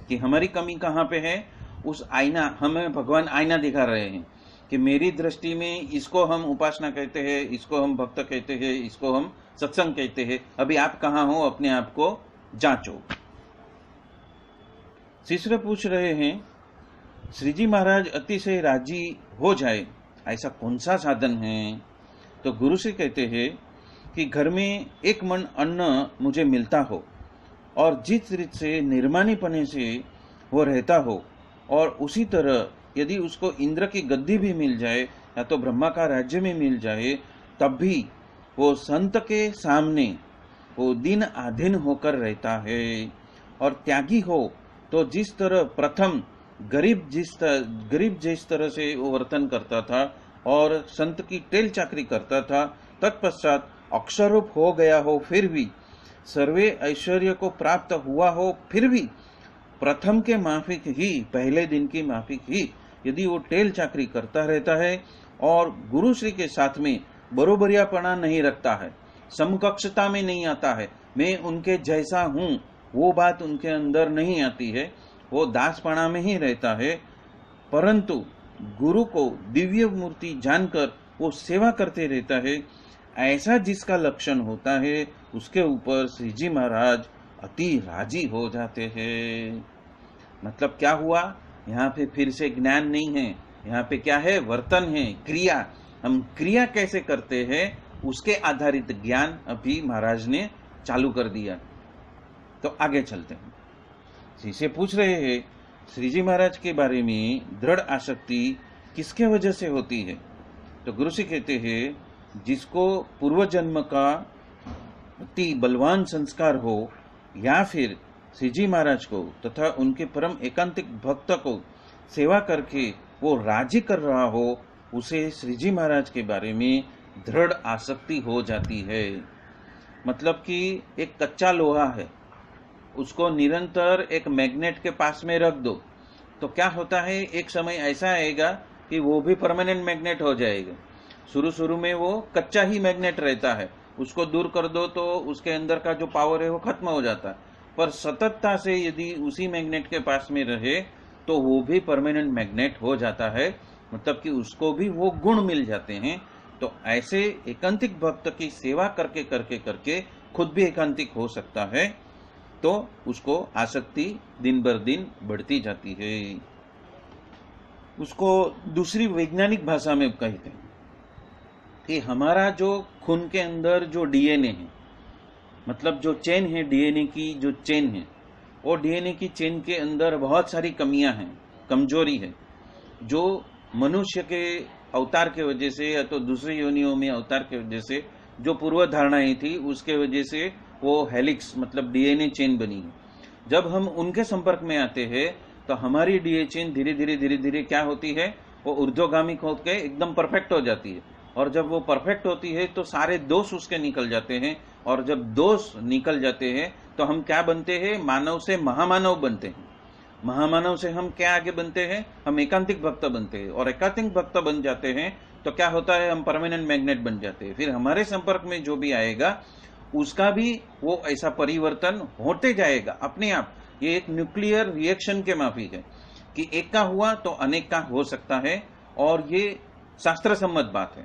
कि हमारी कमी कहाँ पे है। उस आईना, हमें भगवान आईना दिखा रहे हैं कि मेरी दृष्टि में इसको हम उपासना कहते हैं, इसको हम भक्त कहते हैं, इसको हम सत्संग कहते हैं। अभी आप कहाँ हो, अपने आप को जांचो। शिष्य पूछ रहे हैं, श्री जी महाराज अतिशय राजी हो जाए ऐसा कौन सा साधन है? तो गुरु से कहते हैं कि घर में एक मन अन्न मुझे मिलता हो और जिस रीत से निर्माणीपने से वो रहता हो, और उसी तरह यदि उसको इंद्र की गद्दी भी मिल जाए या तो ब्रह्मा का राज्य में मिल जाए, तब भी वो संत के सामने वो दिन आधीन होकर रहता है। और त्यागी हो तो जिस तरह प्रथम गरीब जिस तरह से वो वर्तन करता था और संत की टेल चाकरी करता था, तत्पश्चात अक्षरूप हो गया हो, फिर भी सर्वे ऐश्वर्य को प्राप्त हुआ हो, फिर भी प्रथम के माफिक ही, पहले दिन की माफिक ही यदि वो टेल चाकरी करता रहता है और गुरु श्री के साथ में बरोबरियापना नहीं रखता है, समकक्षता में नहीं आता है, मैं उनके जैसा हूँ वो बात उनके अंदर नहीं आती है, वो दासपणा में ही रहता है, परंतु गुरु को दिव्य मूर्ति जानकर वो सेवा करते रहता है, ऐसा जिसका लक्षण होता है उसके ऊपर श्री जी महाराज अति राजी हो जाते हैं। मतलब क्या हुआ? यहाँ पे फिर से ज्ञान नहीं है, यहाँ पे क्या है? वर्तन है, क्रिया। हम क्रिया कैसे करते हैं उसके आधारित ज्ञान अभी महाराज ने चालू कर दिया। तो आगे चलते हैं। शिष्य पूछ रहे हैं श्री जी महाराज के बारे में दृढ़ आसक्ति किसके वजह से होती है? तो गुरु जी कहते हैं जिसको पूर्व जन्म का अति बलवान संस्कार हो या फिर श्री जी महाराज को तथा उनके परम एकांतिक भक्त को सेवा करके वो राजी कर रहा हो, उसे श्री जी महाराज के बारे में दृढ़ आसक्ति हो जाती है। मतलब कि एक कच्चा लोहा है, उसको निरंतर एक मैग्नेट के पास में रख दो तो क्या होता है, एक समय ऐसा आएगा कि वो भी परमानेंट मैग्नेट हो जाएगा। शुरू में वो कच्चा ही मैग्नेट रहता है, उसको दूर कर दो तो उसके अंदर का जो पावर है वो खत्म हो जाता है। पर सततता से यदि उसी मैग्नेट के पास में रहे तो वो भी परमानेंट मैग्नेट हो जाता है, मतलब कि उसको भी वो गुण मिल जाते हैं। तो ऐसे एकांतिक भक्त की सेवा करके करके करके खुद भी एकांतिक हो सकता है, तो उसको आसक्ति दिन बर दिन बढ़ती जाती है। उसको दूसरी वैज्ञानिक भाषा में कहते हैं कि हमारा जो खून के अंदर जो डीएनए है, मतलब जो चेन है डीएनए की, जो चेन है वो डीएनए की चेन के अंदर बहुत सारी कमियां हैं, कमजोरी है, जो मनुष्य के अवतार के वजह से या तो दूसरी योनियों में अवतार के वजह से जो पूर्व धारणाएं थी उसके वजह से वो हेलिक्स मतलब डीएनए चेन बनी है। जब हम उनके संपर्क में आते हैं तो हमारी डीएनए चेन धीरे धीरे क्या होती है, वो ऊर्ध्वगामी होकर एकदम परफेक्ट हो जाती है। और जब वो परफेक्ट होती है तो सारे दोष उसके निकल जाते हैं, और जब दोष निकल जाते हैं तो हम क्या बनते हैं, मानव से महामानव बनते हैं। महामानव से हम क्या आगे बनते हैं, हम एकांतिक भक्त बनते हैं, और एकांतिक भक्त बन जाते हैं तो क्या होता है, हम परमानेंट मैग्नेट बन जाते हैं। फिर हमारे संपर्क में जो भी आएगा उसका भी वो ऐसा परिवर्तन होते जाएगा अपने आप। ये एक न्यूक्लियर रिएक्शन के माफिक है कि एक का हुआ तो अनेक का हो सकता है, और ये शास्त्र सम्मत बात है।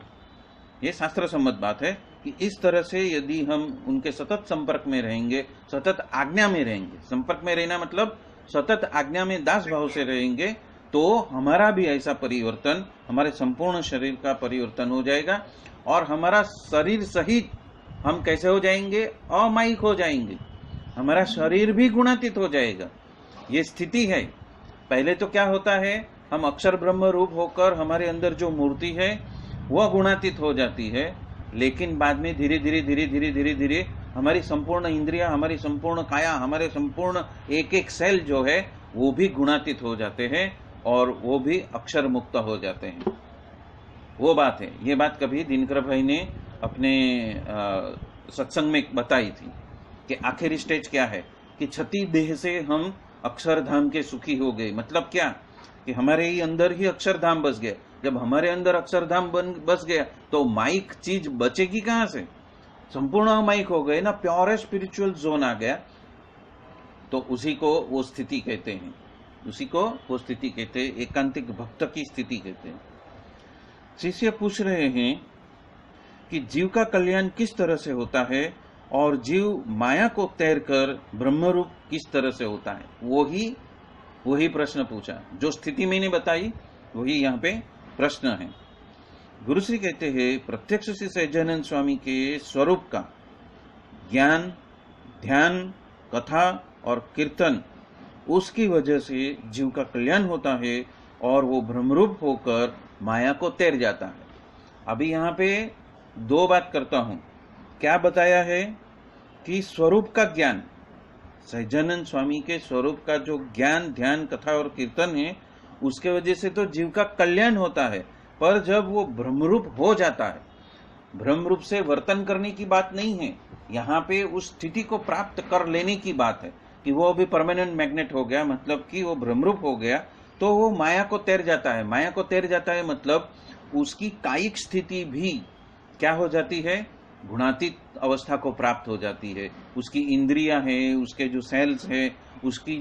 ये शास्त्र सम्मत बात है कि इस तरह से यदि हम उनके सतत संपर्क में रहेंगे, सतत आज्ञा में रहेंगे, संपर्क में रहना मतलब सतत आज्ञा में दास भाव से रहेंगे, तो हमारा भी ऐसा परिवर्तन, हमारे संपूर्ण शरीर का परिवर्तन हो जाएगा, और हमारा शरीर सहित हम कैसे हो जाएंगे, अमायिक हो जाएंगे, हमारा शरीर भी गुणातीत हो जाएगा। ये स्थिति है। पहले तो क्या होता है, हम अक्षर ब्रह्म रूप होकर हमारे अंदर जो मूर्ति है वह गुणातीत हो जाती है, लेकिन बाद में धीरे धीरे हमारी संपूर्ण इंद्रिया, हमारी संपूर्ण काया, हमारे संपूर्ण एक एक सेल जो है वो भी गुणातीत हो जाते हैं, और वो भी अक्षर मुक्त हो जाते हैं। वो बात है। ये बात कभी दिनकर भाई ने अपने सत्संग में बताई थी कि आखिरी स्टेज क्या है, कि छठी देह से हम अक्षरधाम के सुखी हो गए। मतलब क्या, कि हमारे ही अंदर ही अक्षरधाम बस गया। जब हमारे अंदर अक्षरधाम बस गया तो माइक चीज बचेगी कहां से, संपूर्ण माइक हो गए ना, प्योर स्पिरिचुअल जोन आ गया। तो उसी को वो स्थिति कहते हैं, उसी को वो स्थिति कहते हैं, एकांतिक भक्त की स्थिति कहते हैं। शिष्य पूछ रहे हैं कि जीव का कल्याण किस तरह से होता है, और जीव माया को तैर कर ब्रह्मरूप किस तरह से होता है। वही प्रश्न पूछा, जो स्थिति मैंने बताई वही यहाँ पे प्रश्न है। गुरुश्री कहते हैं प्रत्यक्ष श्री सहजानंद स्वामी के स्वरूप का ज्ञान, ध्यान, कथा और कीर्तन, उसकी वजह से जीव का कल्याण होता है और वो ब्रह्मरूप होकर माया को तैर जाता है। अभी यहाँ पे दो बात करता हूं। क्या बताया है कि स्वरूप का ज्ञान, सहजानंद स्वामी के स्वरूप का जो ज्ञान, ध्यान, कथा और कीर्तन है, उसके वजह से तो जीव का कल्याण होता है। पर जब वो ब्रह्मरूप हो जाता है, ब्रह्मरूप से वर्तन करने की बात नहीं है, यहाँ पे उस स्थिति को प्राप्त कर लेने की बात है कि वो अभी परमानेंट मैग्नेट हो गया, मतलब कि वो ब्रह्मरूप हो गया, तो वो माया को तैर जाता है। माया को तैर जाता है मतलब उसकी कायिक स्थिति भी क्या हो जाती है, गुणातीत अवस्था को प्राप्त हो जाती है। उसकी इंद्रियां हैं, उसके जो सेल्स हैं, उसकी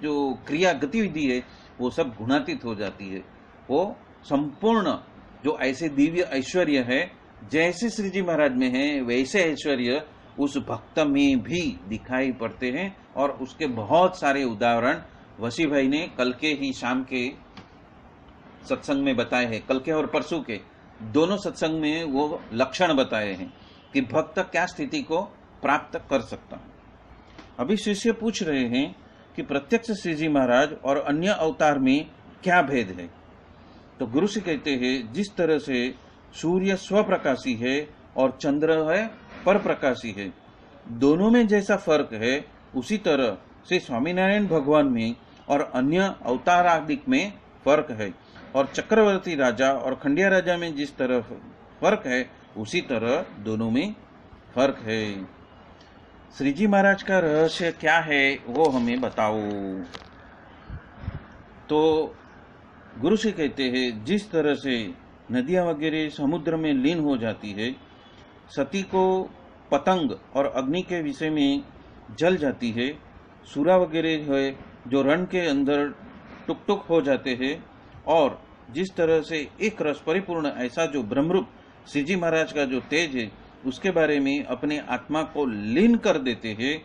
जो क्रिया गतिविधि है, वो सब गुणातीत हो जाती है। वो संपूर्ण जो ऐसे दिव्य ऐश्वर्य है, जैसे श्री जी महाराज में है वैसे ऐश्वर्य उस भक्त में भी दिखाई पड़ते हैं। और उसके बहुत सारे उदाहरण वसी भाई ने कल के ही शाम के सत्संग में बताए हैं, कल के और परसों के। दोनों सत्संग में वो लक्षण बताए हैं कि भक्त क्या स्थिति को प्राप्त कर सकता है। अभी शिष्य पूछ रहे हैं कि प्रत्यक्ष श्री जी महाराज और अन्य अवतार में क्या भेद है। तो गुरु से कहते हैं, जिस तरह से सूर्य स्वप्रकाशी है और चंद्र है परप्रकाशी है, दोनों में जैसा फर्क है, उसी तरह से स्वामीनारायण भगवान में और अन्य अवतार आदि में फर्क है। और चक्रवर्ती राजा और खंडिया राजा में जिस तरह फर्क है, उसी तरह दोनों में फर्क है। श्री जी महाराज का रहस्य क्या है वो हमें बताओ। तो गुरु से कहते हैं, जिस तरह से नदियां वगैरह समुद्र में लीन हो जाती है, सती को पतंग और अग्नि के विषय में जल जाती है, सूरा वगैरह है जो रण के अंदर टुक टुक हो जाते हैं, और जिस तरह से एक रस परिपूर्ण ऐसा जो ब्रह्मरूप श्री जी महाराज का जो तेज है, उसके बारे में अपने आत्मा को लीन कर देते हैं,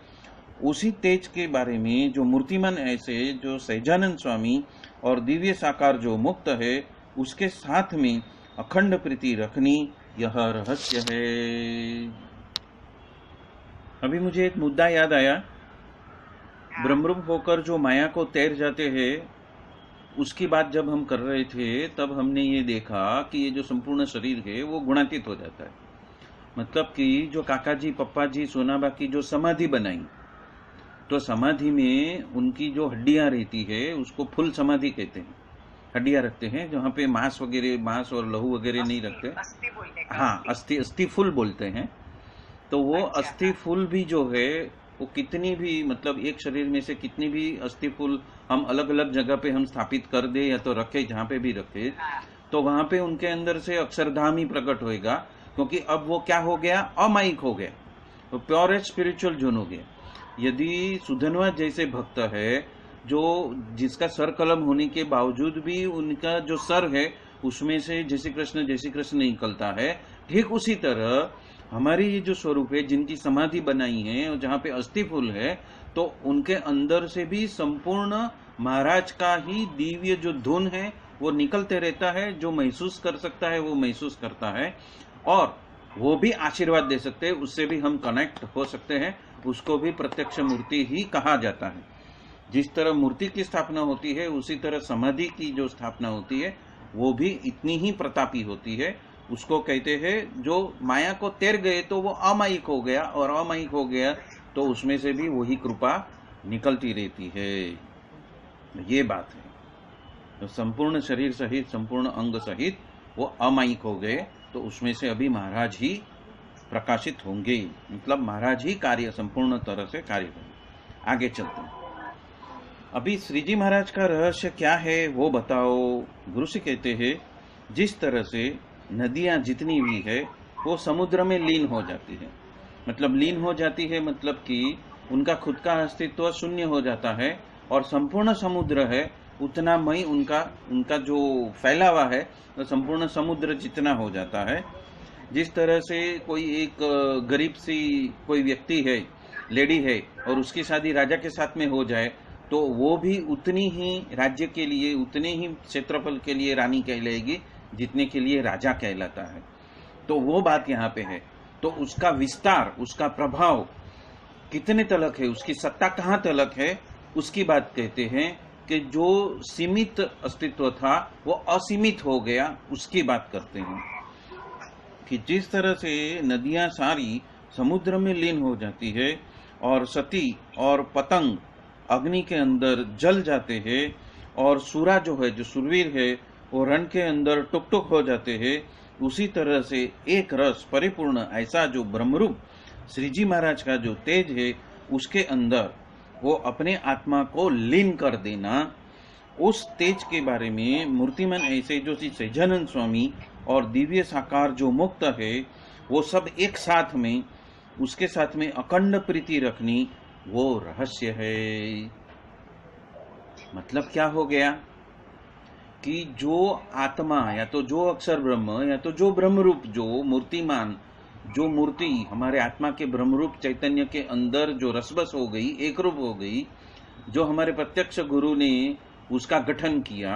उसी तेज के बारे में जो मूर्तिमान ऐसे जो सहजानंद स्वामी और दिव्य साकार जो मुक्त है, उसके साथ में अखंड प्रीति रखनी, यह रहस्य है। अभी मुझे एक मुद्दा याद आया। ब्रह्मरूप होकर जो माया को तैर जाते हैं, उसकी बात जब हम कर रहे थे, तब हमने ये देखा कि ये जो संपूर्ण शरीर है वो गुणातीत हो जाता है। मतलब कि जो काका जी, पप्पा जी, सोनाबा की जो समाधि बनाई, तो समाधि में उनकी जो हड्डियां रहती है उसको फुल समाधि कहते हैं। हड्डियां रखते हैं जहाँ पे मांस वगैरह, मांस और लहू वगैरह नहीं रखते। हाँ, अस्थि फुल बोलते हैं। तो वो अस्थि फुल भी जो है वो कितनी भी, मतलब एक शरीर में से कितनी भी अस्थि फुल हम अलग अलग जगह पे हम स्थापित कर दे या तो रखे, जहाँ पे भी रखे, तो वहां पे उनके अंदर से अक्षरधाम ही प्रकट होएगा, क्योंकि अब वो क्या हो गया, अमायिक हो गया, तो प्योरेस्ट स्पिरिचुअल जोन हो गया। यदि सुधनवा जैसे भक्त है, जो जिसका सर कलम होने के बावजूद भी उनका जो सर है उसमें से जय श्री कृष्ण निकलता है, ठीक उसी तरह हमारी ये जो स्वरूप है, जिनकी समाधि बनाई है और जहाँ पे अस्थि फूल है, तो उनके अंदर से भी संपूर्ण महाराज का ही दिव्य जो धुन है वो निकलते रहता है। जो महसूस कर सकता है वो महसूस करता है, और वो भी आशीर्वाद दे सकते हैं, उससे भी हम कनेक्ट हो सकते हैं। उसको भी प्रत्यक्ष मूर्ति ही कहा जाता है। जिस तरह मूर्ति की स्थापना होती है, उसी तरह समाधि की जो स्थापना होती है वो भी इतनी ही प्रतापी होती है। उसको कहते हैं, जो माया को तैर गए तो वो अमायिक हो गया, और अमायिक हो गया तो उसमें से भी वही कृपा निकलती रहती है। ये बात है। तो संपूर्ण शरीर सहित, संपूर्ण अंग सहित वो अमायिक हो गए, तो उसमें से अभी महाराज ही प्रकाशित होंगे, मतलब महाराज ही कार्य संपूर्ण तरह से कार्य करेंगे। आगे चलते हैं। अभी श्री जी महाराज का रहस्य क्या है वो बताओ। गुरु से कहते हैं, जिस तरह से नदियां जितनी भी है वो समुद्र में लीन हो जाती है, मतलब लीन हो जाती है, मतलब कि उनका खुद का अस्तित्व शून्य हो जाता है, और संपूर्ण समुद्र है उतना मई उनका जो फैला हुआ है तो संपूर्ण समुद्र जितना हो जाता है। जिस तरह से कोई एक गरीब सी कोई व्यक्ति है, लेडी है, और उसकी शादी राजा के साथ में हो जाए, तो वो भी उतनी ही राज्य के लिए, उतने ही क्षेत्रफल के लिए रानी कहलाएगी जितने के लिए राजा कहलाता है। तो वो बात यहाँ पे है। तो उसका विस्तार, उसका प्रभाव कितने तलक है, उसकी सत्ता कहाँ तलक है, उसकी बात कहते हैं कि जो सीमित अस्तित्व था वो असीमित हो गया, उसकी बात करते हैं। कि जिस तरह से नदियां सारी समुद्र में लीन हो जाती है, और सती और पतंग अग्नि के अंदर जल जाते हैं, और सूरा जो है, जो सुरवीर है, वो रण के अंदर टुक टुक हो जाते हैं, उसी तरह से एक रस परिपूर्ण ऐसा जो ब्रह्मरूप श्री जी महाराज का जो तेज है, उसके अंदर वो अपने आत्मा को लीन कर देना, उस तेज के बारे में मूर्तिमान ऐसे जो श्री सहजानंद स्वामी और दिव्य साकार जो मुक्त है, वो सब एक साथ में, उसके साथ में अखंड प्रीति रखनी, वो रहस्य है। मतलब क्या हो गया कि जो आत्मा, या तो जो अक्षर ब्रह्म, या तो जो ब्रह्मरूप, जो मूर्तिमान, जो मूर्ति हमारे आत्मा के ब्रह्मरूप चैतन्य के अंदर जो रसबस हो गई, एक रूप हो गई, जो हमारे प्रत्यक्ष गुरु ने उसका गठन किया,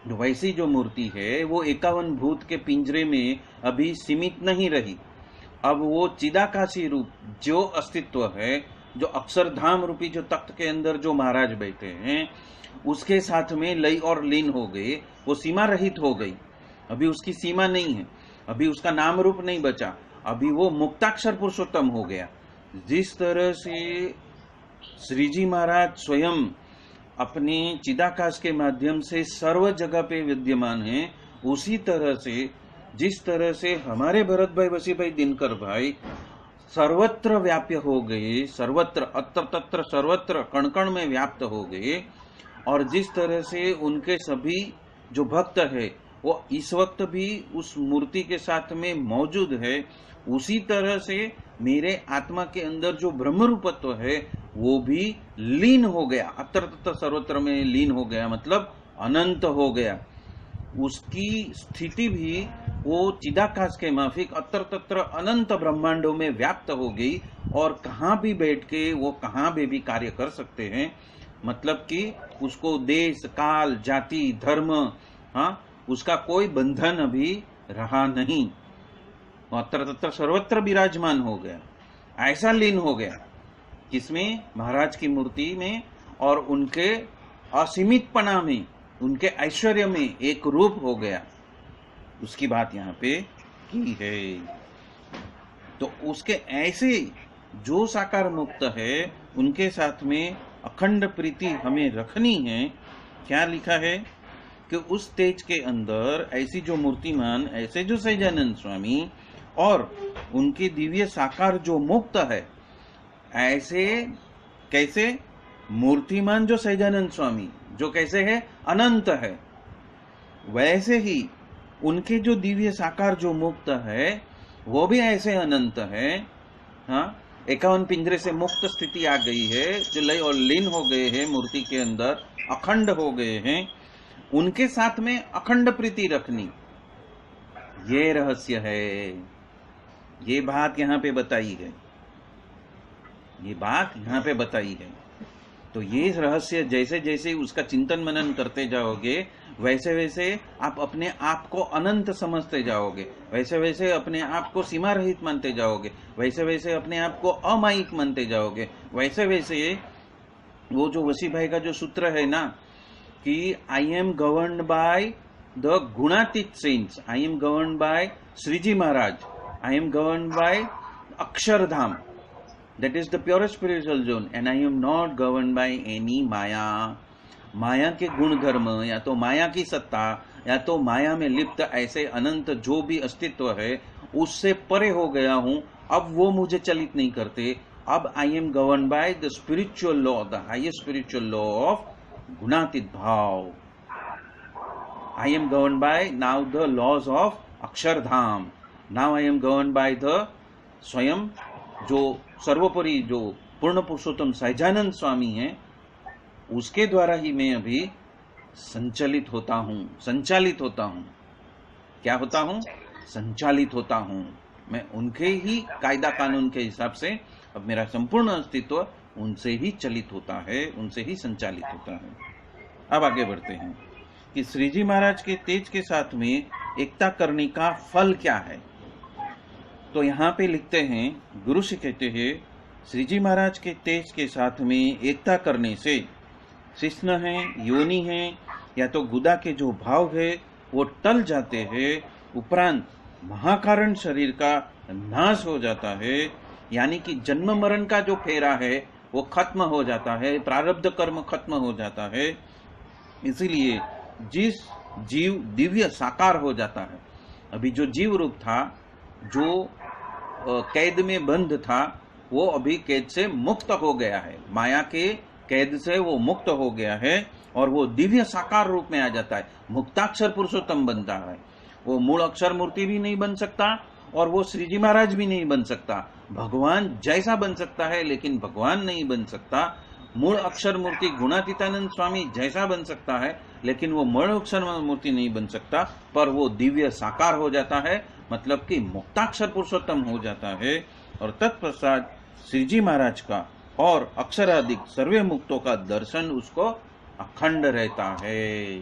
वैसी जो मूर्ति है वो 51 भूत के पिंजरे में अभी सीमित नहीं रही। अब वो चिदाकाशी रूप जो अस्तित्व है, जो अक्षरधाम रूपी जो तख्त के अंदर जो महाराज बैठे हैं, उसके साथ में लय और लीन हो गए। वो सीमा रहित हो गई। अभी उसकी सीमा नहीं है, अभी उसका नाम रूप नहीं बचा, अभी वो मुक्ताक्षर पुरुषोत्तम हो गया। जिस तरह से श्री जी महाराज स्वयं अपने चिदाकाश के माध्यम से सर्व जगह पे विद्यमान है, उसी तरह से जिस तरह से हमारे भरत भाई, वसी भाई, दिनकर भाई सर्वत्र व्याप्य हो गए, सर्वत्र अत्र तत्र सर्वत्र कण कण में व्याप्त हो गए, और जिस तरह से उनके सभी जो भक्त है वो इस वक्त भी उस मूर्ति के साथ में मौजूद है, उसी तरह से मेरे आत्मा के अंदर जो ब्रह्म रूपत्व है वो भी लीन हो गया, अत्र तत्र सर्वत्र में लीन हो गया, मतलब अनंत हो गया। उसकी स्थिति भी वो चिदाकाश के माफिक अत्र तत्र अनंत ब्रह्मांडों में व्याप्त हो गई, और कहाँ भी बैठ के वो कहाँ भी कार्य कर सकते हैं। मतलब कि उसको देश काल जाति धर्म, उसका कोई बंधन अभी रहा नहीं, अत्र तत्र सर्वत्र विराजमान हो गया, ऐसा लीन हो गया। किसमें? महाराज की मूर्ति में, और उनके असीमितपना में, उनके ऐश्वर्य में एक रूप हो गया। उसकी बात यहाँ पे की है। तो उसके ऐसे जो साकार मुक्त है, उनके साथ में अखंड प्रीति हमें रखनी है। क्या लिखा है कि उस तेज के अंदर ऐसी जो मूर्तिमान, ऐसे जो सहजानंद स्वामी और उनके दिव्य साकार जो मुक्त है, ऐसे कैसे मूर्तिमान जो सहजानंद स्वामी जो कैसे है? अनंत है। वैसे ही उनके जो दिव्य साकार जो मुक्त है वो भी ऐसे अनंत है। 51 पिंजरे से मुक्त स्थिति आ गई है, जो लय और लीन हो गए हैं मूर्ति के अंदर, अखंड हो गए हैं। उनके साथ में अखंड प्रीति रखनी, ये रहस्य है। ये बात यहाँ पे बताई है, ये बात यहाँ पे बताई है। तो ये रहस्य जैसे जैसे उसका चिंतन मनन करते जाओगे, वैसे वैसे आप अपने आप को अनंत समझते जाओगे, वैसे वैसे अपने आप को सीमा रहित मानते जाओगे, वैसे वैसे अपने आप को अमायिक मानते जाओगे, वैसे वैसे वो जो वसी भाई का जो सूत्र है ना कि I am governed by the गुणातीत saints, I am governed by Shriji Maharaj, I am governed by Akshardham, that is the purest spiritual zone, and I am not governed by any माया। माया के गुण धर्म, या तो माया की सत्ता, या तो माया में लिप्त ऐसे अनंत जो भी अस्तित्व है, उससे परे हो गया हूं। अब वो मुझे चलित नहीं करते। अब I am govern by the spiritual law, the highest spiritual law of गुणातीत भाव। I am govern by now the laws of Akshardham. Now I am govern by the स्वयं जो सर्वोपरि जो पूर्ण पुरुषोत्तम सहजानंद स्वामी हैं, उसके द्वारा ही मैं अभी संचालित होता हूं, संचालित होता हूं। क्या होता हूं? संचालित होता हूं। मैं उनके ही कायदा कानून के हिसाब से अब मेरा संपूर्ण अस्तित्व उनसे ही चलित होता है, उनसे ही संचालित होता है। अब आगे बढ़ते हैं कि श्रीजी महाराज के तेज के साथ में एकता करने का फल क्या है। तो यहाँ पे लिखते हैं, गुरु जी कहते हैं, श्रीजी महाराज के तेज के साथ में एकता करने से शिश्न है, योनि है, या तो गुदा के जो भाव है वो टल जाते हैं। उपरांत महाकारण शरीर का नाश हो जाता है, यानी कि जन्म मरण का जो फेरा है वो खत्म हो जाता है, प्रारब्ध कर्म खत्म हो जाता है। इसीलिए जिस जीव दिव्य साकार हो जाता है, अभी जो जीव रूप था, जो कैद में बंद था, वो अभी कैद से मुक्त हो गया है, माया के कैद से वो मुक्त हो गया है, और वो दिव्य साकार रूप में आ जाता है, मुक्ताक्षर पुरुषोत्तम बनता है। वो मूल अक्षर मूर्ति भी नहीं बन सकता, और वो श्रीजी महाराज भी नहीं बन सकता। भगवान जैसा बन सकता है, लेकिन भगवान नहीं बन सकता। मूल अक्षर मूर्ति गुणातीतानंद स्वामी जैसा बन सकता है, लेकिन वो मूल अक्षर मूर्ति नहीं बन सकता, पर वो दिव्य साकार हो जाता है, मतलब कि मुक्ताक्षर पुरुषोत्तम हो जाता है। और तत्पश्चात श्रीजी महाराज का और अक्षराधिक सर्वे मुक्तों का दर्शन उसको अखंड रहता है।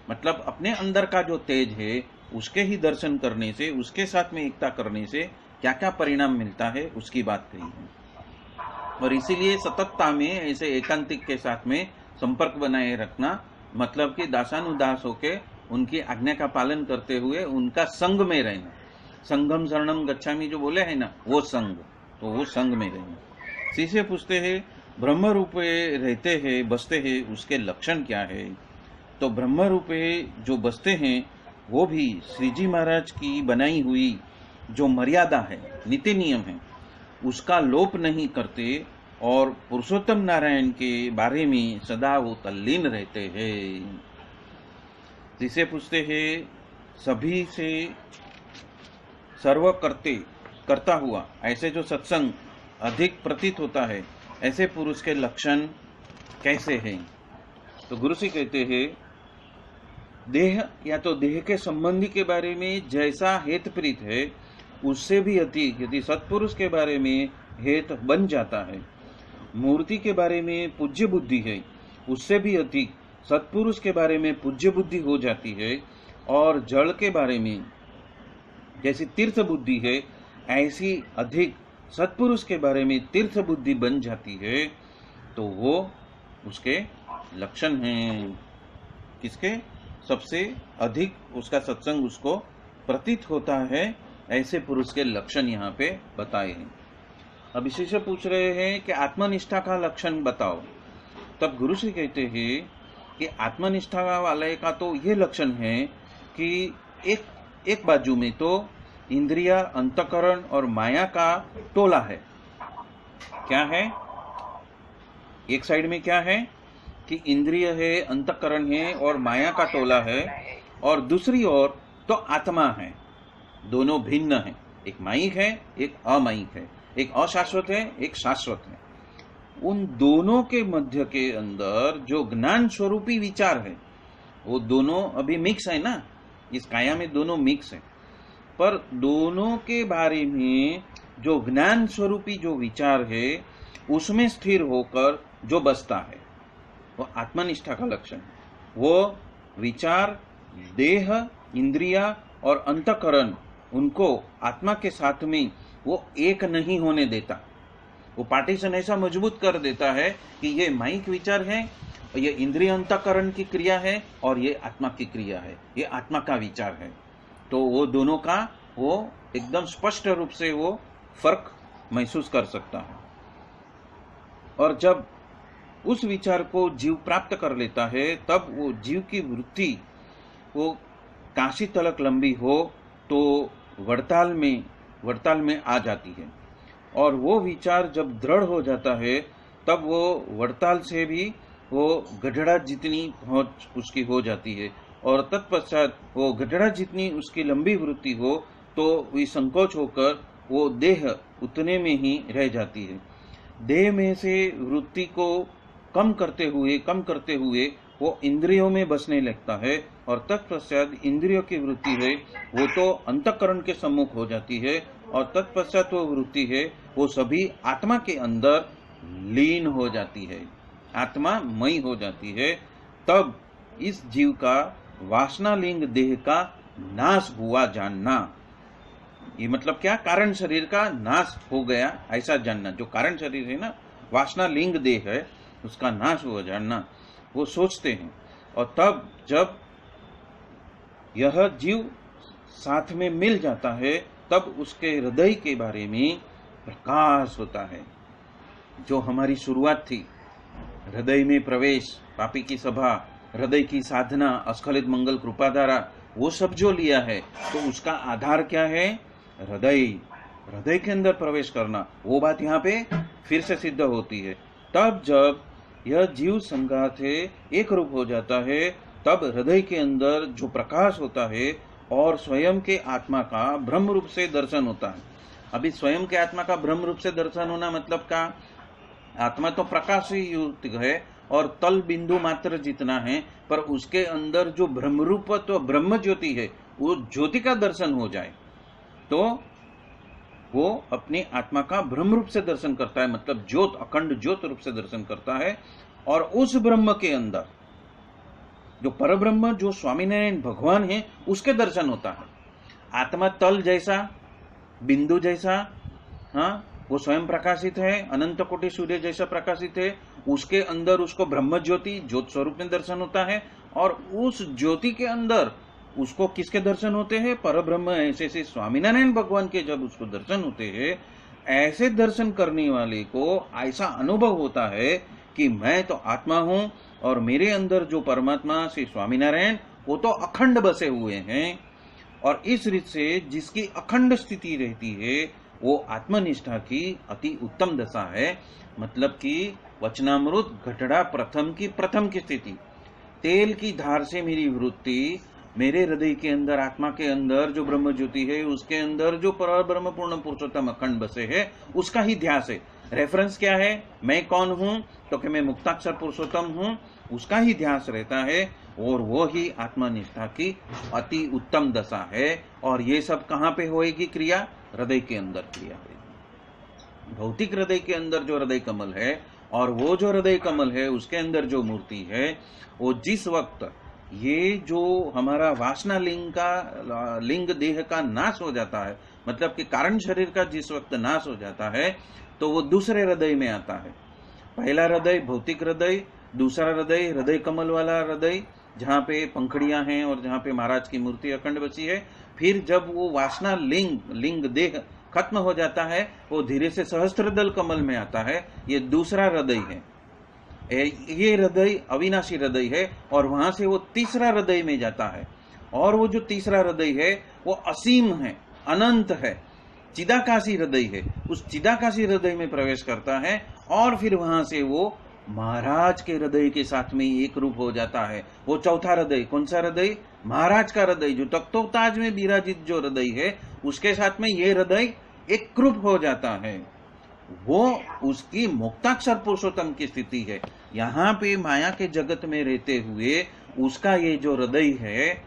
मतलब अपने अंदर का जो तेज है उसके ही दर्शन करने से, उसके साथ में एकता करने से क्या क्या परिणाम मिलता है उसकी बात कही है। और इसीलिए सततता में ऐसे एकांतिक के साथ में संपर्क बनाए रखना, मतलब कि दासानुदास होके उनकी आज्ञा का पालन करते हुए उनका संग में रहना, संगम शरणम गच्छामि जो बोले हैं ना, वो संग, तो वो संग में रहना। शिष्य पूछते हैं ब्रह्म रूपे रहते हैं, बसते हैं, उसके लक्षण क्या है? तो ब्रह्म रूपे जो बसते हैं वो भी श्री जी महाराज की बनाई हुई जो मर्यादा है, नीति नियम है, उसका लोप नहीं करते और पुरुषोत्तम नारायण के बारे में सदा वो तल्लीन रहते हैं। जिसे पूछते हैं सभी से सर्व करता हुआ ऐसे जो सत्संग अधिक प्रतीत होता है, ऐसे पुरुष के लक्षण कैसे हैं? तो गुरु जी कहते हैं देह या तो देह के संबंधी के बारे में जैसा हेत प्रीत है उससे भी अधिक यदि सत्पुरुष के बारे में हेत बन जाता है, मूर्ति के बारे में पूज्य बुद्धि है उससे भी अधिक सत्पुरुष के बारे में पूज्य बुद्धि हो जाती है, और जड़ के बारे में जैसी तीर्थ बुद्धि है ऐसी अधिक सत्पुरुष के बारे में तीर्थ बुद्धि बन जाती है, तो वो उसके लक्षण हैं। किसके? सबसे अधिक उसका सत्संग उसको प्रतीत होता है, ऐसे पुरुष के लक्षण यहाँ पे बताए हैं। अब शिष्य पूछ रहे हैं कि आत्मनिष्ठा का लक्षण बताओ। तब गुरु श्री कहते हैं कि आत्मनिष्ठा वाले का तो ये लक्षण है कि एक बाजू में तो इंद्रिया, अंतकरण और माया का टोला है। क्या है? एक साइड में क्या है कि इंद्रिय है, अंतकरण है और माया का टोला है, और दूसरी ओर तो आत्मा है। दोनों भिन्न है, एक मायिक है, एक अमायिक है, एक अशाश्वत है, एक शाश्वत है। उन दोनों के मध्य के अंदर जो ज्ञान स्वरूपी विचार है वो दोनों अभी मिक्स है ना, इस काया में दोनों मिक्स है, पर दोनों के बारे में जो ज्ञान स्वरूपी जो विचार है उसमें स्थिर होकर जो बसता है वो आत्मनिष्ठा का लक्षण है। वो विचार, देह, इंद्रिया और अंतकरण उनको आत्मा के साथ में वो एक नहीं होने देता। वो पार्टीशन ऐसा मजबूत कर देता है कि ये माइक विचार है, ये इंद्रिय अंतकरण की क्रिया है और ये आत्मा की क्रिया है, ये आत्मा का विचार है। तो वो दोनों का वो एकदम स्पष्ट रूप से वो फर्क महसूस कर सकता है। और जब उस विचार को जीव प्राप्त कर लेता है तब वो जीव की वृत्ति वो काशी तलक लंबी हो तो वड़ताल में आ जाती है, और वो विचार जब दृढ़ हो जाता है तब वो वड़ताल से भी वो गढ़ड़ा जितनी पहुंच उसकी हो जाती है, और तत्पश्चात वो गढ़ड़ा जितनी उसकी लंबी वृत्ति हो तो वही संकोच होकर वो देह उतने में ही रह जाती है। देह में से वृत्ति को कम करते हुए वो इंद्रियों में बसने लगता है, और तत्पश्चात इंद्रियों की वृत्ति है वो तो अंतःकरण के सम्मुख हो जाती है, और तत्पश्चात वो वृत्ति है वो सभी आत्मा के अंदर लीन हो जाती है, आत्मा मई हो जाती है। तब इस जीव का वासना लिंग देह का नाश हुआ जानना, ये मतलब क्या? कारण शरीर का नाश हो गया ऐसा जानना। जो कारण शरीर है ना, वासना लिंग देह है, उसका नाश हुआ जानना, वो सोचते हैं। और तब जब यह जीव साथ में मिल जाता है तब उसके हृदय के बारे में प्रकाश होता है। जो हमारी शुरुआत थी, हृदय में प्रवेश, पापी की सभा, हृदय की साधना, अस्खलित मंगल कृपाधारा, वो सब जो लिया है तो उसका आधार क्या है? हृदय के अंदर प्रवेश करना। वो बात यहाँ पे फिर से सिद्ध होती है। तब जब यह जीव संगात है एक रूप हो जाता है, तब हृदय के अंदर जो प्रकाश होता है और स्वयं के आत्मा का ब्रह्म रूप से दर्शन होता है। अभी स्वयं के आत्मा का ब्रह्म रूप से दर्शन होना मतलब का, आत्मा तो प्रकाश ही युक्त है और तल बिंदु मात्र जितना है, पर उसके अंदर जो ब्रह्म रूप तो ब्रह्म ज्योति है, वो ज्योति का दर्शन हो जाए तो वो अपनी आत्मा का ब्रह्म रूप से दर्शन करता है, मतलब ज्योत, अखंड ज्योत रूप से दर्शन करता है। और उस ब्रह्म के अंदर जो परब्रह्म, जो स्वामीनारायण भगवान है, उसके दर्शन होता है। आत्मा तल जैसा, बिंदु जैसा, हाँ, वो स्वयं प्रकाशित है, अनंत कोटि सूर्य जैसा प्रकाशित है, उसके अंदर उसको ब्रह्म ज्योति, ज्योत स्वरूप में दर्शन होता है, और उस ज्योति के अंदर उसको किसके दर्शन होते हैं? परब्रह्म ऐसे से स्वामीनारायण भगवान के जब उसको दर्शन होते हैं, ऐसे दर्शन करने वाले को ऐसा अनुभव होता है कि मैं तो आत्मा हूं और मेरे अंदर जो परमात्मा श्री स्वामीनारायण वो तो अखंड बसे हुए हैं। और इस रीत से जिसकी अखंड स्थिति रहती है वो आत्मनिष्ठा की अति उत्तम दशा है। मतलब कि वचनामृत घटड़ा प्रथम की स्थिति, तेल की धार से मेरी वृत्ति मेरे हृदय के अंदर, आत्मा के अंदर जो ब्रह्म ज्योति है उसके अंदर जो पर ब्रह्म पूर्ण पुरुषोत्तम अखंड बसे है, उसका ही ध्यास है। रेफरेंस क्या है? मैं कौन हूं? तो कि मैं मुक्ताक्षर पुरुषोत्तम हूं, उसका ही ध्यास रहता है, और वो ही आत्मनिष्ठा की अति उत्तम दशा है। और ये सब कहां पे होएगी क्रिया? हृदय के अंदर क्रिया होगी। भौतिक हृदय के अंदर जो हृदय कमल है, और वो जो हृदय कमल है उसके अंदर जो मूर्ति है, वो जिस वक्त ये जो हमारा वासना लिंग देह का नाश हो जाता है, मतलब कि कारण शरीर का जिस वक्त नाश हो जाता है, तो वो दूसरे हृदय में आता है। पहला हृदय भौतिक हृदय, दूसरा हृदय हृदय कमल वाला हृदय, जहाँ पे पंखड़ियां हैं और जहाँ पे महाराज की मूर्ति अखंड बची है। फिर जब वो वासना लिंग देह खत्म हो जाता है, वो धीरे से सहस्त्रदल कमल में आता है। ये दूसरा हृदय है। ये हृदय अविनाशी हृदय है, और वहां से वो तीसरा हृदय में जाता है। और वो जो तीसरा हृदय है वो असीम है, अनंत है, चिदाकाशी हृदय है। उस चिदाकाशी हृदय में प्रवेश करता है, और फिर वहां से वो महाराज के हृदय के साथ में एक रूप हो जाता है। वो चौथा हृदय, कौन सा हृदय? महाराज का हृदय, जो तख्तोताज में विराजित जो हृदय है उसके साथ में ये हृदय एक रूप हो जाता है। वो उसकी मुक्ताक्षर पुरुषोत्तम की स्थिति है। यहाँ पे माया के जगत में रहते हुए उसका ये जो हृदय है,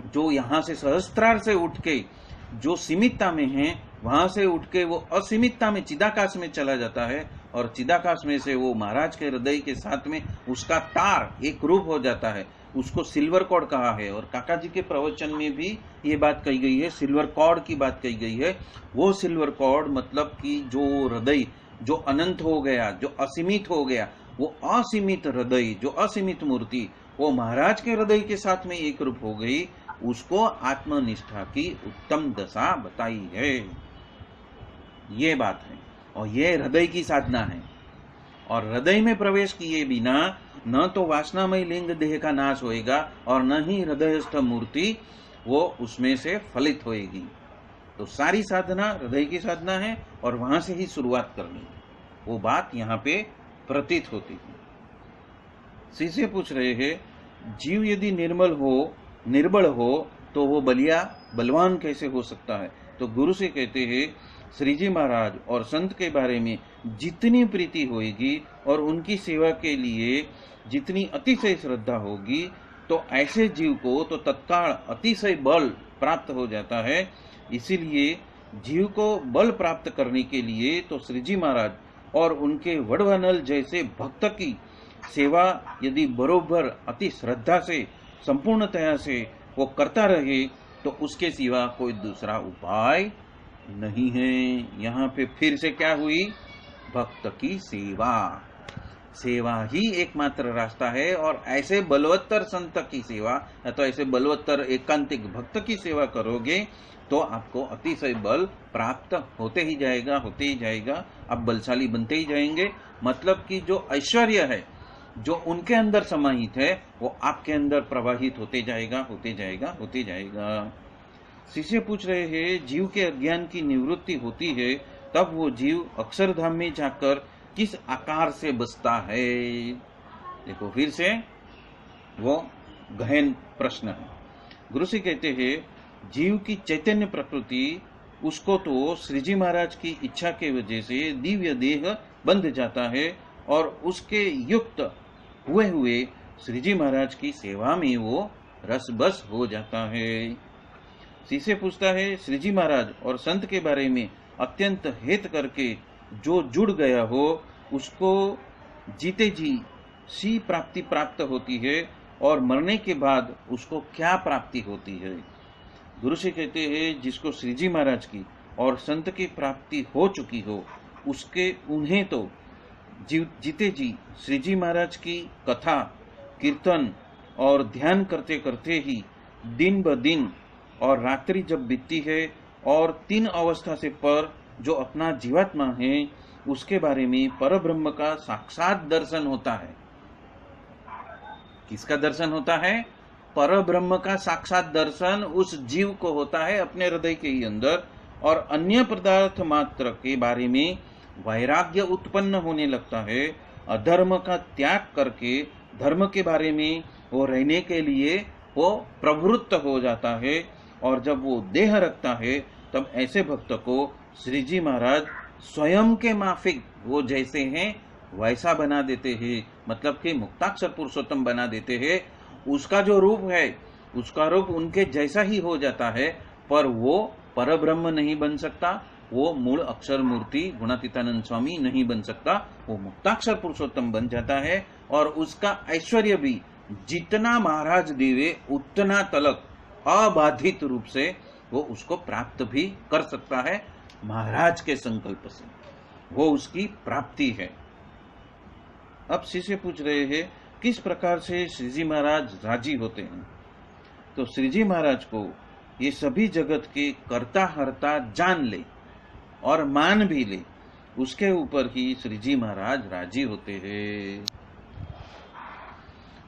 जो यहाँ से सहस्त्रार से उठ के जो सीमितता में है, वहां से उठ के वो असीमितता में चिदाकाश में चला जाता है, और चिदाकाश में से वो महाराज के हृदय के साथ में उसका तार एक रूप हो जाता है। उसको सिल्वर कॉर्ड कहा है, और काका जी के प्रवचन में भी ये बात कही गई है, सिल्वर कॉर्ड की बात कही गई है। वो सिल्वर कॉर्ड मतलब कि जो हृदय जो अनंत हो गया, जो असीमित हो गया, वो असीमित हृदय, जो असीमित मूर्ति, वो महाराज के हृदय के साथ में एक रूप हो गई। उसको आत्मनिष्ठा की उत्तम दशा बताई है। ये बात है, और ये हृदय की साधना है। और हृदय में प्रवेश किए बिना न तो वासनामय लिंग देह का नाश होएगा, और न ही हृदयस्थ मूर्ति वो उसमें से फलित होएगी। तो सारी साधना हृदय की साधना है, और वहां से ही शुरुआत करनी है। वो बात यहाँ पे प्रतीत होती है। शिष्य पूछ रहे हैं, जीव यदि निर्बल हो तो वो बलवान कैसे हो सकता है? तो गुरु से कहते हैं, श्री जी महाराज और संत के बारे में जितनी प्रीति होगी और उनकी सेवा के लिए जितनी अतिशय श्रद्धा होगी, तो ऐसे जीव को तो तत्काल अतिशय बल प्राप्त हो जाता है। इसीलिए जीव को बल प्राप्त करने के लिए तो श्री जी महाराज और उनके वडवानल जैसे भक्त की सेवा यदि बरोबर अति श्रद्धा से संपूर्णतया से वो करता रहे, तो उसके सिवा कोई दूसरा उपाय नहीं है। यहाँ पे फिर से क्या हुई? भक्त की सेवा। सेवा ही एकमात्र रास्ता है, और ऐसे बलवत्तर संत की सेवा या तो ऐसे बलवत्तर एकांतिक भक्त की सेवा करोगे तो आपको अतिशय बल प्राप्त होते ही जाएगा। आप बलशाली बनते ही जाएंगे। मतलब कि जो ऐश्वर्य है जो उनके अंदर समाहित है, वो आपके अंदर प्रवाहित होते जाएगा। शिष्य पूछ रहे हैं, जीव के अज्ञान की निवृत्ति होती है तब वो जीव अक्षरधाम में जाकर किस आकार से बसता है? देखो फिर से वो गहन प्रश्न है। गुरु से कहते हैं, जीव की चैतन्य प्रकृति उसको तो श्रीजी महाराज की इच्छा के वजह से दिव्य देह बंध जाता है, और उसके युक्त हुए श्रीजी महाराज की सेवा में वो रसबस हो जाता है। शिष्य पूछता है, श्रीजी महाराज और संत के बारे में अत्यंत हित करके जो जुड़ गया हो, उसको जीते जी सी प्राप्ति प्राप्त होती है, और मरने के बाद उसको क्या प्राप्ति होती है। गुरु से कहते हैं जिसको श्री जी महाराज की और संत की प्राप्ति हो चुकी हो उसके उन्हें तो जीते जी श्री जी महाराज की कथा कीर्तन और ध्यान करते करते ही दिन ब दिन और रात्रि जब बीतती है और 3 अवस्था से पर जो अपना जीवात्मा है उसके बारे में परब्रह्म का साक्षात दर्शन होता है। किसका दर्शन होता है? परब्रह्म का साक्षात दर्शन उस जीव को होता है अपने हृदय के ही अंदर, और अन्य पदार्थ मात्र के बारे में वैराग्य उत्पन्न होने लगता है। अधर्म का त्याग करके धर्म के बारे में वो रहने के लिए वो प्रवृत्त हो जाता है, और जब वो देह रखता है तब ऐसे भक्त को श्री जी महाराज स्वयं के माफिक वो जैसे हैं वैसा बना देते हैं, मतलब कि मुक्ताक्षर पुरुषोत्तम बना देते हैं। उसका जो रूप है उसका रूप उनके जैसा ही हो जाता है, पर वो परब्रह्म नहीं बन सकता, वो मूल अक्षर मूर्ति गुणातीतानंद स्वामी नहीं बन सकता, वो मुक्ताक्षर पुरुषोत्तम बन जाता है। और उसका ऐश्वर्य भी जितना महाराज देवे उतना तलक अबाधित रूप से वो उसको प्राप्त भी कर सकता है। महाराज के संकल्प से वो उसकी प्राप्ति है। अब शिष्य पूछ रहे हैं किस प्रकार से श्री जी महाराज राजी होते हैं। तो श्री जी महाराज को ये सभी जगत के कर्ता हर्ता जान ले और मान भी ले, उसके ऊपर ही श्री जी महाराज राजी होते हैं।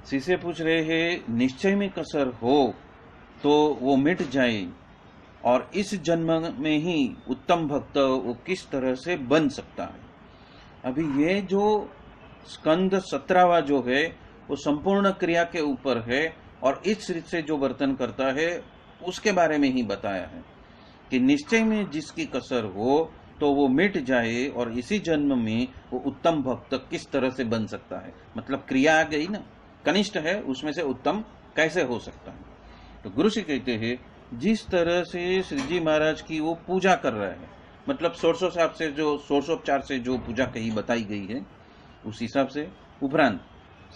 शिष्य पूछ रहे हैं निश्चय में कसर हो तो वो मिट जाए, और इस जन्म में ही उत्तम भक्त वो किस तरह से बन सकता है। अभी ये जो स्कंद 17वां जो है वो संपूर्ण क्रिया के ऊपर है, और इस रीत से जो वर्तन करता है उसके बारे में ही बताया है कि निश्चय में जिसकी कसर हो तो वो मिट जाए, और इसी जन्म में वो उत्तम भक्त किस तरह से बन सकता है। मतलब क्रिया आ गई ना, कनिष्ठ है उसमें से उत्तम कैसे हो सकता है। तो गुरु जी कहते हैं जिस तरह से श्री जी महाराज की वो पूजा कर रहा है, मतलब षोडशोपचार से जो पूजा कही बताई गई है उस हिसाब से, उपरांत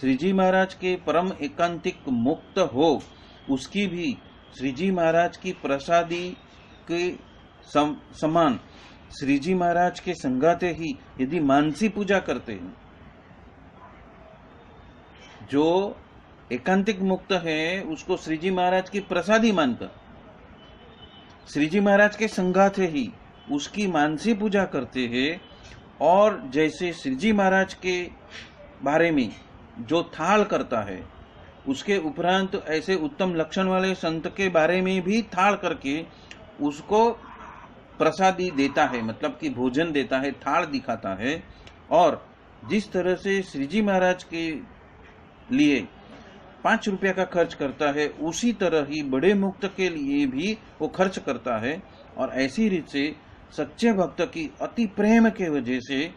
श्री जी महाराज के परम एकांतिक मुक्त हो उसकी भी श्री जी महाराज की प्रसादी के समान श्री जी महाराज के संगाते ही यदि मानसी पूजा करते हैं, जो एकांतिक मुक्त है उसको श्री जी महाराज की प्रसादी मानकर श्री जी महाराज के संगाते ही उसकी मानसी पूजा करते हैं, और जैसे श्री जी महाराज के बारे में जो थाल करता है उसके उपरांत ऐसे उत्तम लक्षण वाले संत के बारे में भी थाल करके उसको प्रसादी देता है, मतलब कि भोजन देता है, थाल दिखाता है। और जिस तरह से श्री जी महाराज के लिए 5 रुपया का खर्च करता है उसी तरह ही बड़े मुक्त के लिए भी वो खर्च करता है। और ऐसी रीत से सच्चे भक्त की अति प्रेम के वजह से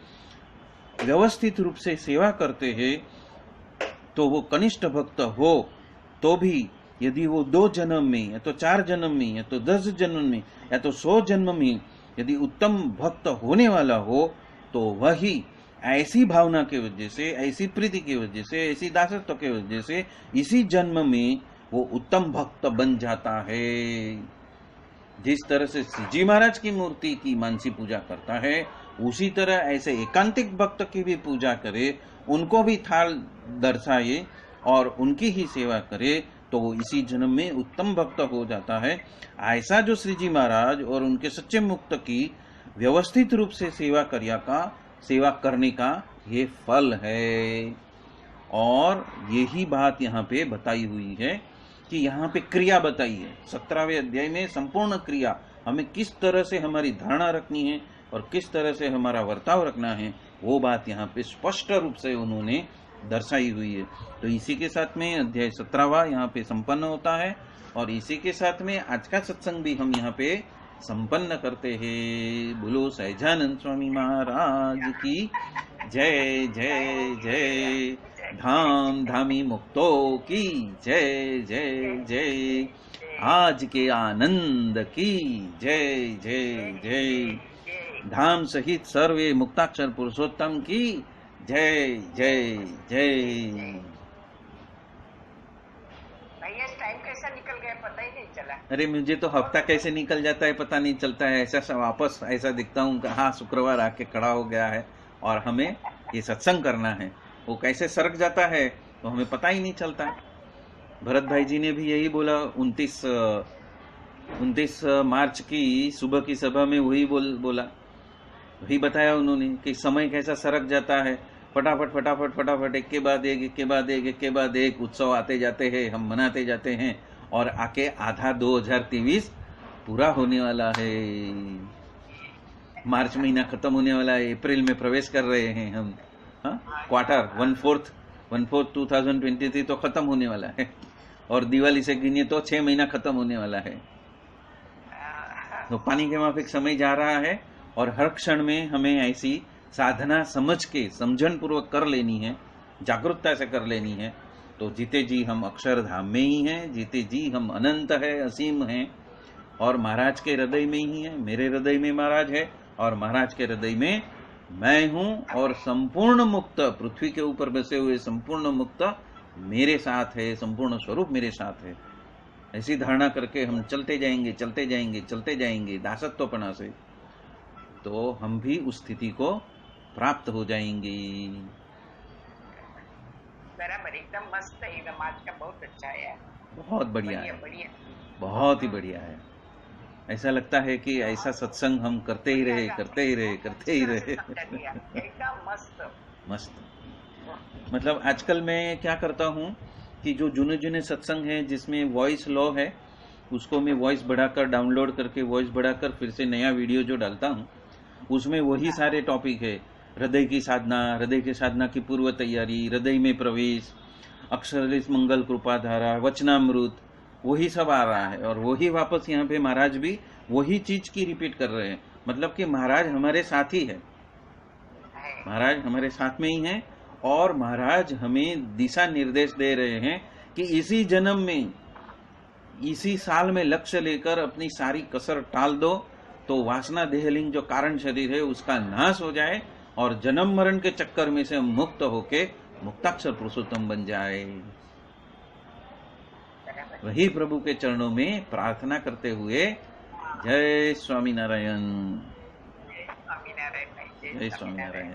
व्यवस्थित रूप से सेवा करते हैं, तो वो कनिष्ठ भक्त हो तो भी यदि वो 2 जन्म में या तो 4 जन्म में या तो 10 जन्म में या तो 100 जन्म में यदि उत्तम भक्त होने वाला हो, तो वही ऐसी भावना के वजह से, ऐसी प्रीति की वजह से, ऐसी दासत्व के वजह से इसी जन्म में वो उत्तम भक्त बन जाता है। जिस तरह से श्री जी महाराज की मूर्ति की मानसी पूजा करता है उसी तरह ऐसे एकांतिक भक्त की भी पूजा करे, उनको भी थाल दर्शाए और उनकी ही सेवा करे, तो वो इसी जन्म में उत्तम भक्त हो जाता है। ऐसा जो श्री जी महाराज और उनके सच्चे मुक्त की व्यवस्थित रूप से सेवा करने का ये फल है। और यही बात यहाँ पे बताई हुई है कि यहाँ पे क्रिया बताई है 17वें अध्याय में। संपूर्ण क्रिया हमें किस तरह से हमारी धारणा रखनी है और किस तरह से हमारा वर्ताव रखना है, वो बात यहाँ पे स्पष्ट रूप से उन्होंने दर्शाई हुई है। तो इसी के साथ में अध्याय 17वां यहाँ पे संपन्न होता है, और इसी के साथ में आज का सत्संग भी हम यहाँ पे संपन्न करते हैं। बोलो सहजानंद स्वामी महाराज की जय जय जय। धाम धामी मुक्तों की जय जय जय। आज के आनंद की जय जय जय। धाम सहित सर्वे मुक्ताक्षर पुरुषोत्तम की जय जय जय। कैसा निकल गया पता ही नहीं चला। अरे मुझे तो हफ्ता कैसे निकल जाता है पता नहीं चलता है। ऐसा वापस ऐसा दिखता हूँ कि हाँ शुक्रवार आके खड़ा हो गया है और हमें ये सत्संग करना है। वो कैसे सरक जाता है तो हमें पता ही नहीं चलता। भरत भाई जी ने भी यही बोला 29 मार्च की सुबह की सभा में वही बोला, वही बताया उन्होंने कि समय कैसा सरक जाता है। फटाफट एक के बाद एक उत्सव आते जाते हैं, हम मनाते जाते हैं और आके आधा 2023 पूरा होने वाला है। मार्च महीना खत्म होने वाला है, अप्रैल में प्रवेश कर रहे हैं हम। क्वार्टर 1/4 2023 तो खत्म होने वाला है और दिवाली से गिनिए तो 6 महीना खत्म होने वाला है। तो पानी के माफिक समय जा रहा है और हर क्षण में हमें ऐसी साधना समझ के समझन पूर्वक कर लेनी है, जागरूकता से कर लेनी है। तो जीते जी हम अक्षरधाम में ही हैं, जीते जी हम अनंत है, असीम हैं और महाराज के हृदय में ही है। मेरे हृदय में महाराज है और महाराज के हृदय में मैं हूं और संपूर्ण मुक्त, पृथ्वी के ऊपर बसे हुए संपूर्ण मुक्त मेरे साथ है, संपूर्ण स्वरूप मेरे साथ है। ऐसी धारणा करके हम चलते जाएंगे दासत्वपना से, तो हम भी उस स्थिति को प्राप्त हो जाएंगे। बराबर, एकदम मस्त है, एकदम आज का बहुत अच्छा है, बहुत बढ़िया है, बढ़िया, बहुत ही बढ़िया है। ऐसा लगता है कि ऐसा सत्संग हम करते ही रहे। एकदम मस्त। मतलब आजकल मैं क्या करता हूँ कि जो जुने सत्संग है जिसमें वॉइस लो है, उसको मैं वॉइस बढ़ाकर डाउनलोड करके वॉइस बढ़ाकर फिर से नया वीडियो जो डालता हूँ उसमें वही सारे टॉपिक है। हृदय की साधना की पूर्व तैयारी, हृदय में प्रवेश, अक्षरलिस मंगल कृपाधारा, वचनामृत, वही सब आ रहा है। और वही वापस यहाँ पे महाराज भी वही चीज की रिपीट कर रहे हैं। मतलब कि महाराज हमारे साथ ही है, महाराज हमारे साथ में ही है और महाराज हमें दिशा निर्देश दे रहे हैं कि इसी जन्म में, इसी साल में लक्ष्य लेकर अपनी सारी कसर टाल दो तो वासना देहलिंग जो कारण शरीर है उसका नाश हो जाए और जन्म मरण के चक्कर में से मुक्त होके मुक्ताक्षर पुरुषोत्तम बन जाए। वही प्रभु के चरणों में प्रार्थना करते हुए जय स्वामीनारायण। जय स्वामीनारायण।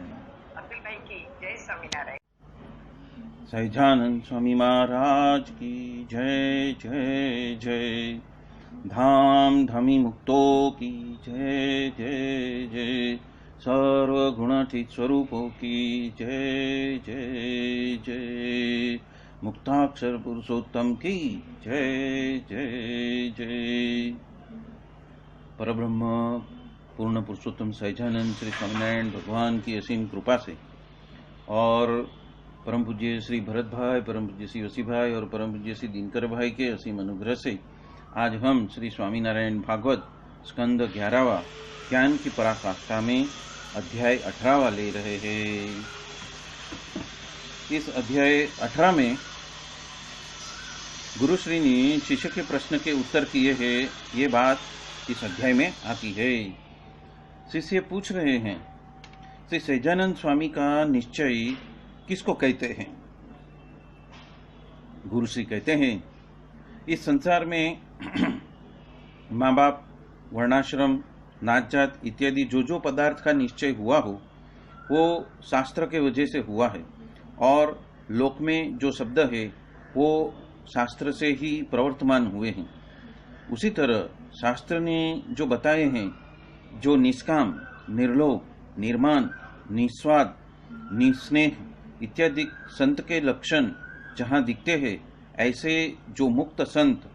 अतुल भाई की जय स्वामीनारायण। सहजानंद स्वामी महाराज की जय जय जय। धाम धामी मुक्तो की जय जय जय। सर्वगुणातीत स्वरूपों की जय जय जय। मुक्ताक्षर पुरुषोत्तम की जय जय जय। परब्रह्म पूर्ण पुरुषोत्तम सहजानंद श्री स्वामीनारायण भगवान की असीम कृपा से और परम पूज्य श्री भरत भाई, परम पूज्य श्री वसी भाई और परम पूज्य श्री दिनकर भाई के असीम अनुग्रह से आज हम श्री स्वामीनारायण भागवत स्कंद 11वां ज्ञान की पराकाष्ठा में अध्याय 18वां ले रहे हैं। इस अध्याय 18 में गुरुश्री ने शिष्य के प्रश्न के उत्तर किए हैं। ये बात इस अध्याय में आती है। शिष्य पूछ रहे हैं, श्री सहजानंद स्वामी का निश्चय किसको कहते हैं? गुरुश्री कहते हैं, इस संसार में माँ बाप, वर्णाश्रम, नात जात इत्यादि जो पदार्थ का निश्चय हुआ हो वो शास्त्र के वजह से हुआ है और लोक में जो शब्द है वो शास्त्र से ही प्रवर्तमान हुए हैं। उसी तरह शास्त्र ने जो बताए हैं, जो निष्काम, निर्लोभ, निर्माण, निस्वाद, निस्नेह इत्यादि संत के लक्षण जहाँ दिखते हैं, ऐसे जो मुक्त संत,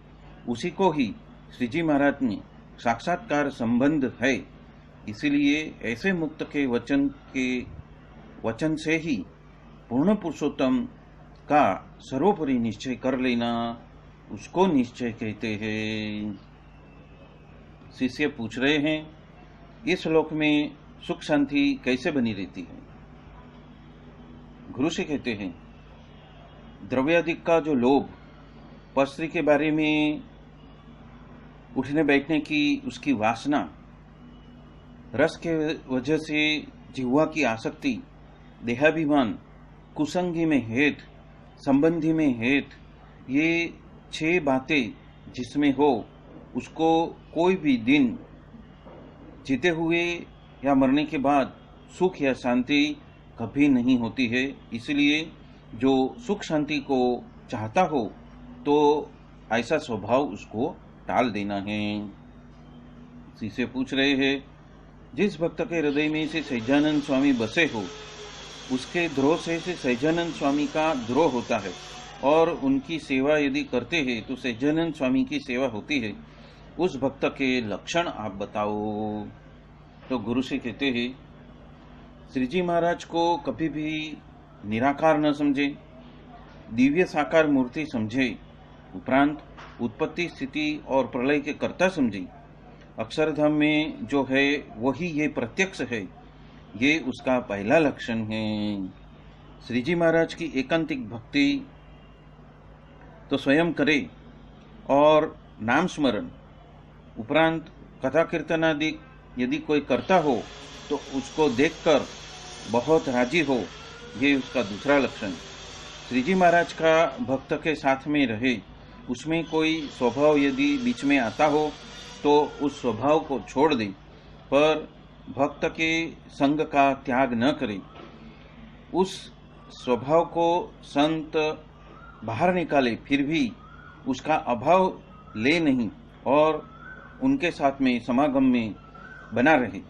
उसी को ही श्रीजी महाराज ने साक्षात्कार संबंध है। इसीलिए ऐसे मुक्त के वचन से ही पूर्ण पुरुषोत्तम का सर्वोपरि निश्चय कर लेना, उसको निश्चय कहते हैं। शिष्य पूछ रहे हैं, इस श्लोक में सुख शांति कैसे बनी रहती है? गुरु से कहते हैं, द्रव्याधिक का जो लोभ, पस्त्री के बारे में उठने बैठने की उसकी वासना, रस के वजह से जिह्वा की आसक्ति, देहाभिमान, कुसंगी में हेत, संबंधी में हेत, ये 6 बातें जिसमें हो उसको कोई भी दिन जीते हुए या मरने के बाद सुख या शांति कभी नहीं होती है। इसलिए जो सुख शांति को चाहता हो तो ऐसा स्वभाव उसको टाल देना है। इसी से पूछ रहे हैं, जिस भक्त के हृदय में से सहजानंद स्वामी बसे हो उसके द्रोह से सहजानंद स्वामी का द्रोह होता है और उनकी सेवा यदि करते हैं तो सहजानंद स्वामी की सेवा होती है। उस भक्त के लक्षण आप बताओ। तो गुरु से कहते हैं, श्री जी महाराज को कभी भी निराकार न समझे, दिव्य साकार मूर्ति समझे, उपरांत उत्पत्ति स्थिति और प्रलय के कर्ता समझे। अक्षरधाम में जो है वही ये प्रत्यक्ष है, ये उसका पहला लक्षण है। श्री जी महाराज की एकांतिक भक्ति तो स्वयं करे और नाम स्मरण उपरांत कथा कीर्तन आदि यदि कोई करता हो तो उसको देखकर बहुत राजी हो, ये उसका दूसरा लक्षण। श्री जी महाराज का भक्त के साथ में रहे, उसमें कोई स्वभाव यदि बीच में आता हो तो उस स्वभाव को छोड़ दे, पर भक्त के संग का त्याग न करे। उस स्वभाव को संत बाहर निकाले फिर भी उसका अभाव ले नहीं और उनके साथ में समागम में बना रहे,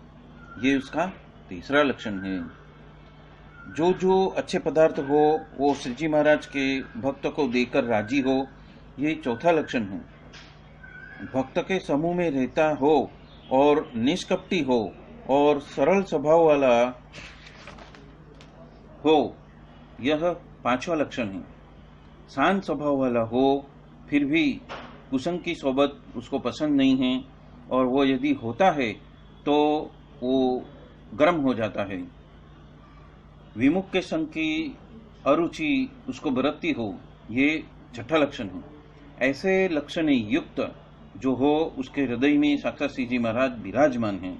ये उसका तीसरा लक्षण है। जो जो अच्छे पदार्थ हो वो श्री जी महाराज के भक्त को देकर राजी हो, ये चौथा लक्षण है। भक्त के समूह में रहता हो और निष्कपटी हो और सरल स्वभाव वाला हो, यह पांचवा लक्षण है। शांत स्वभाव वाला हो फिर भी कुसंग की सोबत उसको पसंद नहीं है और वो यदि होता है तो वो गर्म हो जाता है। विमुख के संग की अरुचि उसको बरतती हो, ये छठा लक्षण है। ऐसे लक्षण युक्त जो हो उसके हृदय में साक्षात श्री जी महाराज विराजमान हैं।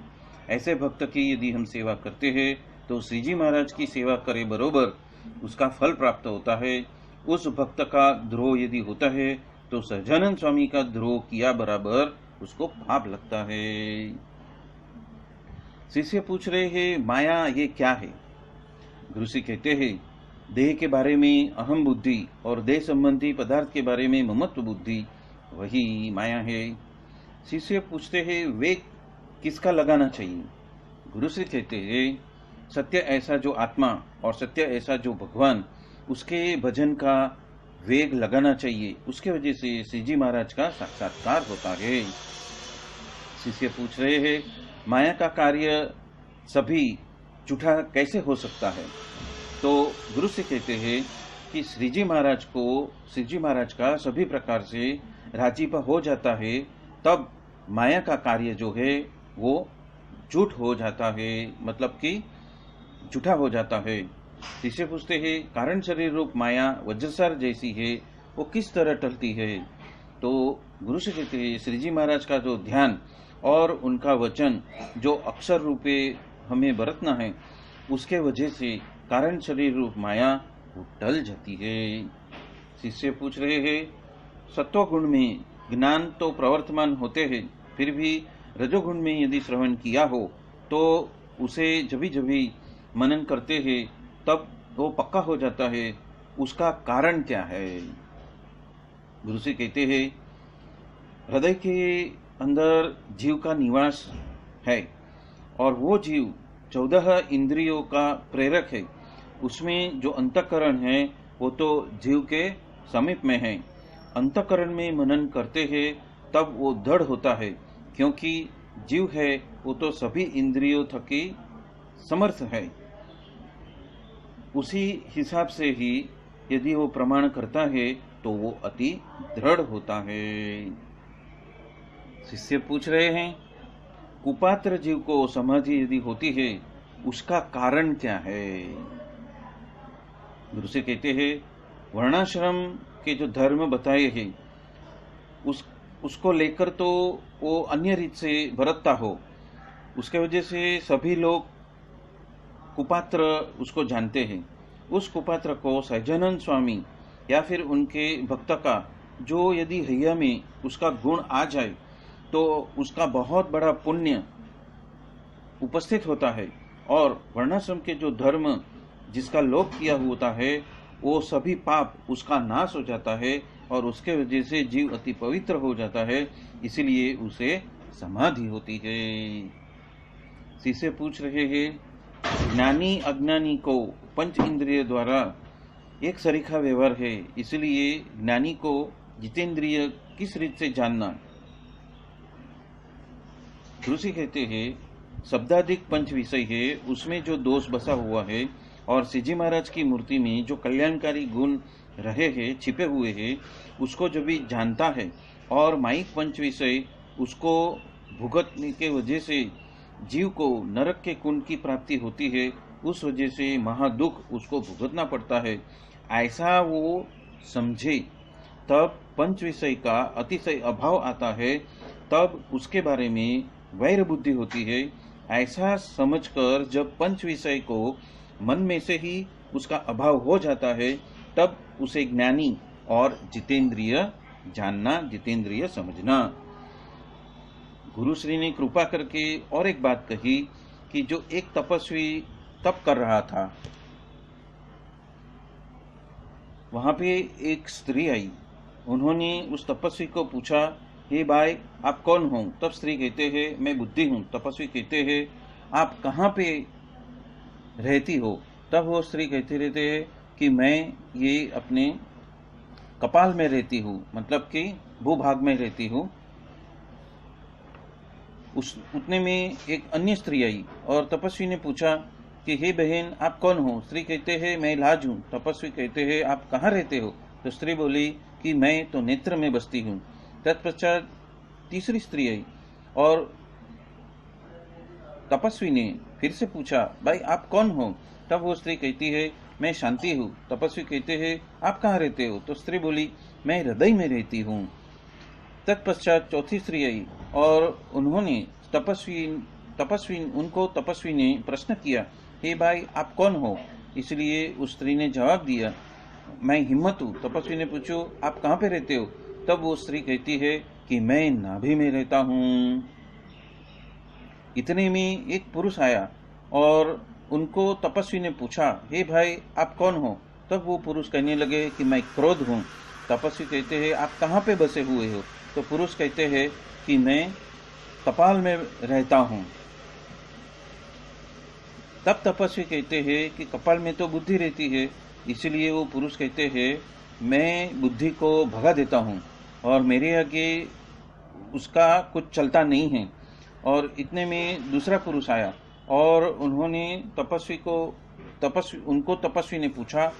ऐसे भक्त की यदि हम सेवा करते हैं तो श्री जी महाराज की सेवा करे बरोबर उसका फल प्राप्त होता है। उस भक्त का द्रोह यदि होता है तो सहजानंद स्वामी का द्रोह किया बराबर उसको पाप लगता है। शिष्य पूछ रहे हैं, माया ये क्या है? गुरु जी कहते हैं, देह के बारे में अहम बुद्धि और देह संबंधी पदार्थ के बारे में ममत्व बुद्धि, वही माया है। शिष्य पूछते हैं, वेग किसका लगाना चाहिए? गुरु श्री कहते हैं, सत्य ऐसा जो आत्मा और सत्य ऐसा जो भगवान, उसके भजन का वेग लगाना चाहिए। उसके वजह से श्री जी महाराज का साक्षात्कार होता है। शिष्य पूछ रहे हैं, माया का कार्य सभी झूठा कैसे हो सकता है? तो गुरु से कहते हैं कि श्री जी महाराज का सभी प्रकार से राजीपा हो जाता है, तब माया का कार्य जो है वो झूठ हो जाता है, मतलब कि झूठा हो जाता है। शिष्य पूछते हैं, कारण शरीर रूप माया वज्रसार जैसी है, वो किस तरह टलती है? तो गुरु से कहते हैं, श्री जी महाराज का जो ध्यान और उनका वचन जो अक्षर रूपे हमें बरतना है, उसके वजह से कारण शरीर रूप माया वो टल जाती है। शिष्य पूछ रहे हैं, सत्वगुण में ज्ञान तो प्रवर्तमान होते हैं, फिर भी रजोगुण में यदि श्रवण किया हो तो उसे जभी जभी मनन करते हैं तब वो पक्का हो जाता है, उसका कारण क्या है? गुरु जी कहते हैं, हृदय के अंदर जीव का निवास है और वो जीव 14 इंद्रियों का प्रेरक है। उसमें जो अंतःकरण है वो तो जीव के समीप में है। अंतःकरण में मनन करते हैं तब वो दृढ़ होता है, क्योंकि जीव है वो तो सभी इंद्रियों थकी समर्थ है। उसी हिसाब से ही यदि वो प्रमाण करता है तो वो अति दृढ़ होता है। शिष्य पूछ रहे हैं, कुपात्र जीव को समाधि यदि होती है उसका कारण क्या है? गुरु से कहते हैं, वर्णाश्रम के जो धर्म बताए हैं उसको लेकर तो वो अन्य रीत से बरतता हो, उसके वजह से सभी लोग कुपात्र उसको जानते हैं। उस कुपात्र को सहजानंद स्वामी या फिर उनके भक्त का जो यदि हैया में उसका गुण आ जाए तो उसका बहुत बड़ा पुण्य उपस्थित होता है, और वर्णाश्रम के जो धर्म जिसका लोप किया होता है वो सभी पाप उसका नाश हो जाता है और उसके वजह से जीव अति पवित्र हो जाता है, इसीलिए उसे समाधि होती है। शिष्य पूछ रहे हैं, ज्ञानी अज्ञानी को पंच इंद्रिय द्वारा एक सरीखा व्यवहार है, इसलिए ज्ञानी को जितेंद्रिय किस रीत से जानना। ऋषि कहते हैं शब्दाधिक पंच विषय है, उसमें जो दोष बसा हुआ है और श्रीजी महाराज की मूर्ति में जो कल्याणकारी गुण रहे हैं, छिपे हुए हैं, उसको जब भी जानता है और माइक पंच विषय उसको भुगतने के वजह से जीव को नरक के कुंड की प्राप्ति होती है, उस वजह से महादुख उसको भुगतना पड़ता है, ऐसा वो समझे तब पंच विषय का अतिशय अभाव आता है, तब उसके बारे में वैर बुद्धि होती है। ऐसा समझकर जब पंच विषय को मन में से ही उसका अभाव हो जाता है, तब उसे ज्ञानी और जितेंद्रिय जानना, जितेंद्रिय समझना। गुरुश्री ने कृपा करके और एक बात कही कि जो एक तपस्वी तप कर रहा था, वहां पे एक स्त्री आई, उन्होंने उस तपस्वी को पूछा, हे भाई आप कौन हो? तब स्त्री कहते हैं मैं बुद्धि हूँ। तपस्वी कहते हैं आप कहाँ पे रहती हो? तब वो स्त्री कहती रहते हैं कि मैं ये अपने कपाल में रहती हूँ, मतलब कि भूभाग में रहती हूँ। उतने में एक अन्य स्त्री आई और तपस्वी ने पूछा कि हे बहन आप कौन हो? स्त्री कहते हैं मैं लाज हूँ। तपस्वी कहते हैं आप कहाँ रहते हो? तो स्त्री बोली कि मैं तो नेत्र में बसती हूँ। तत्पश्चात तीसरी स्त्री आई और तपस्वी ने फिर से पूछा भाई आप कौन हो? तब वो स्त्री कहती है मैं शांति हूँ। तपस्वी कहते हैं आप कहाँ रहते हो? तो स्त्री बोली मैं हृदय में रहती हूँ। तत्पश्चात चौथी स्त्री आई और उन्होंने तपस्वी ने प्रश्न किया, हे भाई आप कौन हो? इसलिए उस स्त्री ने जवाब दिया मैं हिम्मत हूँ। तपस्वी ने पूछो आप कहाँ पे रहते हो? तब वो स्त्री कहती है कि मैं नाभि में रहता हूँ। इतने में एक पुरुष आया और उनको तपस्वी ने पूछा, हे भाई आप कौन हो? तब वो पुरुष कहने लगे कि मैं क्रोध हूँ। तपस्वी कहते हैं आप कहाँ पे बसे हुए हो? तो पुरुष कहते हैं कि मैं कपाल में रहता हूँ। तब तपस्वी कहते हैं कि कपाल में तो बुद्धि रहती है, इसलिए वो पुरुष कहते हैं मैं बुद्धि को भगा देता हूँ और मेरे आगे उसका कुछ चलता नहीं है। और इतने में दूसरा पुरुष आया और उन्होंने तपस्वी ने पूछा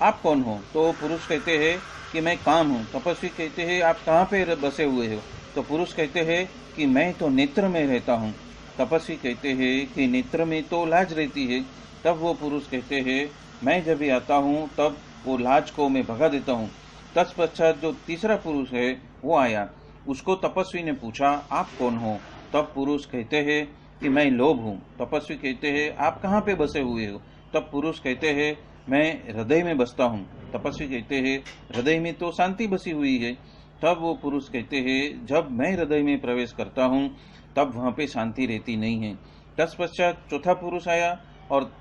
आप कौन हो? तो पुरुष कहते हैं कि मैं काम हूँ। तपस्वी कहते हैं आप कहाँ पे बसे हुए हो? तो पुरुष कहते हैं कि मैं तो नेत्र में रहता हूँ। तपस्वी कहते हैं कि नेत्र में तो लाज रहती है। तब वो पुरुष कहते हैं मैं जब भी आता हूँ तब वो लाज को मैं भगा देता हूँ। तत्पश्चात जो तीसरा पुरुष है वो आया, उसको तपस्वी ने पूछा आप कौन हो? तब पुरुष कहते हैं कि मैं लोभ हूँ। तपस्वी कहते हैं आप कहाँ पे बसे हुए हो? तब पुरुष कहते हैं मैं हृदय में बसता हूँ। तपस्वी कहते हैं हृदय में तो शांति बसी हुई है। तब वो पुरुष कहते हैं जब मैं हृदय में प्रवेश करता हूँ तब वहाँ पे शांति रहती नहीं है। तत्पश्चात चौथा पुरुष आया और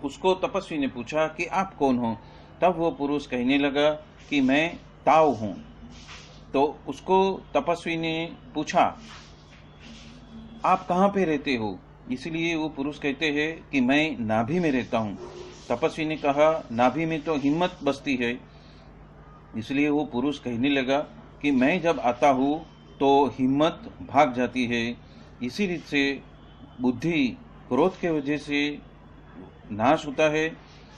उसको तपस्वी ने पूछा कि आप कौन हो? तब वो पुरुष कहने लगा कि मैं ताऊ हूँ। तो उसको तपस्वी ने पूछा आप कहाँ पे रहते हो? इसलिए वो पुरुष कहते हैं कि मैं नाभि में रहता हूँ। तपस्वी ने कहा नाभि में तो हिम्मत बसती है। इसलिए वो पुरुष कहने लगा कि मैं जब आता हूँ तो हिम्मत भाग जाती है। इसी रीत से बुद्धि क्रोध के वजह से नाश होता है,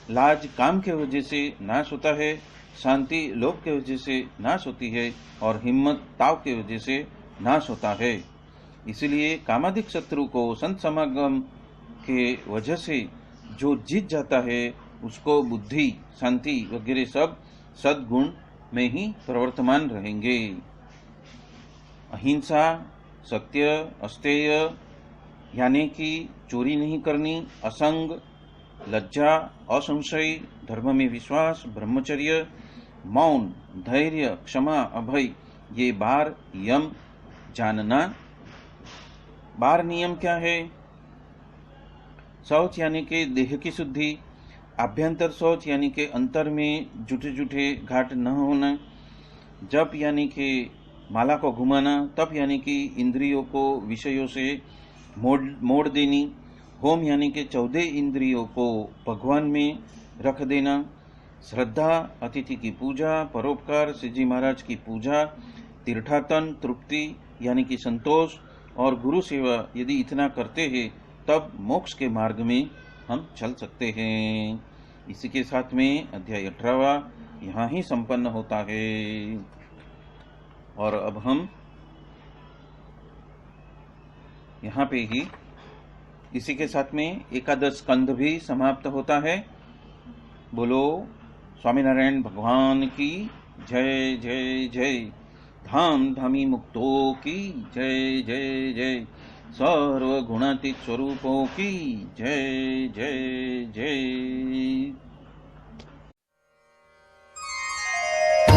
लाज काम के वजह से नाश होता है, शांति लोभ के वजह से नाश होती है और हिम्मत ताव के वजह से नाश होता है। इसलिए कामादिक शत्रु को संत समागम के वजह से जो जीत जाता है उसको बुद्धि, शांति वगैरह सब सद्गुण में ही प्रवर्तमान रहेंगे। अहिंसा, सत्य, अस्तेय यानी कि चोरी नहीं करनी, असंग, लज्जा, असंशय, धर्म में विश्वास, ब्रह्मचर्य, मौन, धैर्य, क्षमा, अभय, ये 12 यम जानना। 12 नियम क्या है? शौच यानी कि देह की शुद्धि, आभ्यंतर शौच यानी कि अंतर में जूठे जूठे घाट न होना, जप यानी कि माला को घुमाना, तप यानी कि इंद्रियों को विषयों से मोड़ देनी, होम यानी कि 14 इंद्रियों को भगवान में रख देना, श्रद्धा, अतिथि की पूजा, परोपकार, श्री जी महाराज की पूजा, तीर्थाटन, तृप्ति यानी कि संतोष, और गुरु सेवा यदि इतना करते हैं तब मोक्ष के मार्ग में हम चल सकते हैं। इसी के साथ में अध्याय 18वां यहाँ ही संपन्न होता है। और अब हम यहाँ पे ही इसी के साथ में एकादश स्कंध भी समाप्त होता है। बोलो स्वामीनारायण भगवान की जय जय जय। धाम धामी मुक्तों की जय जय जय। सर्व गुणातीत स्वरूपों की जय जय जय।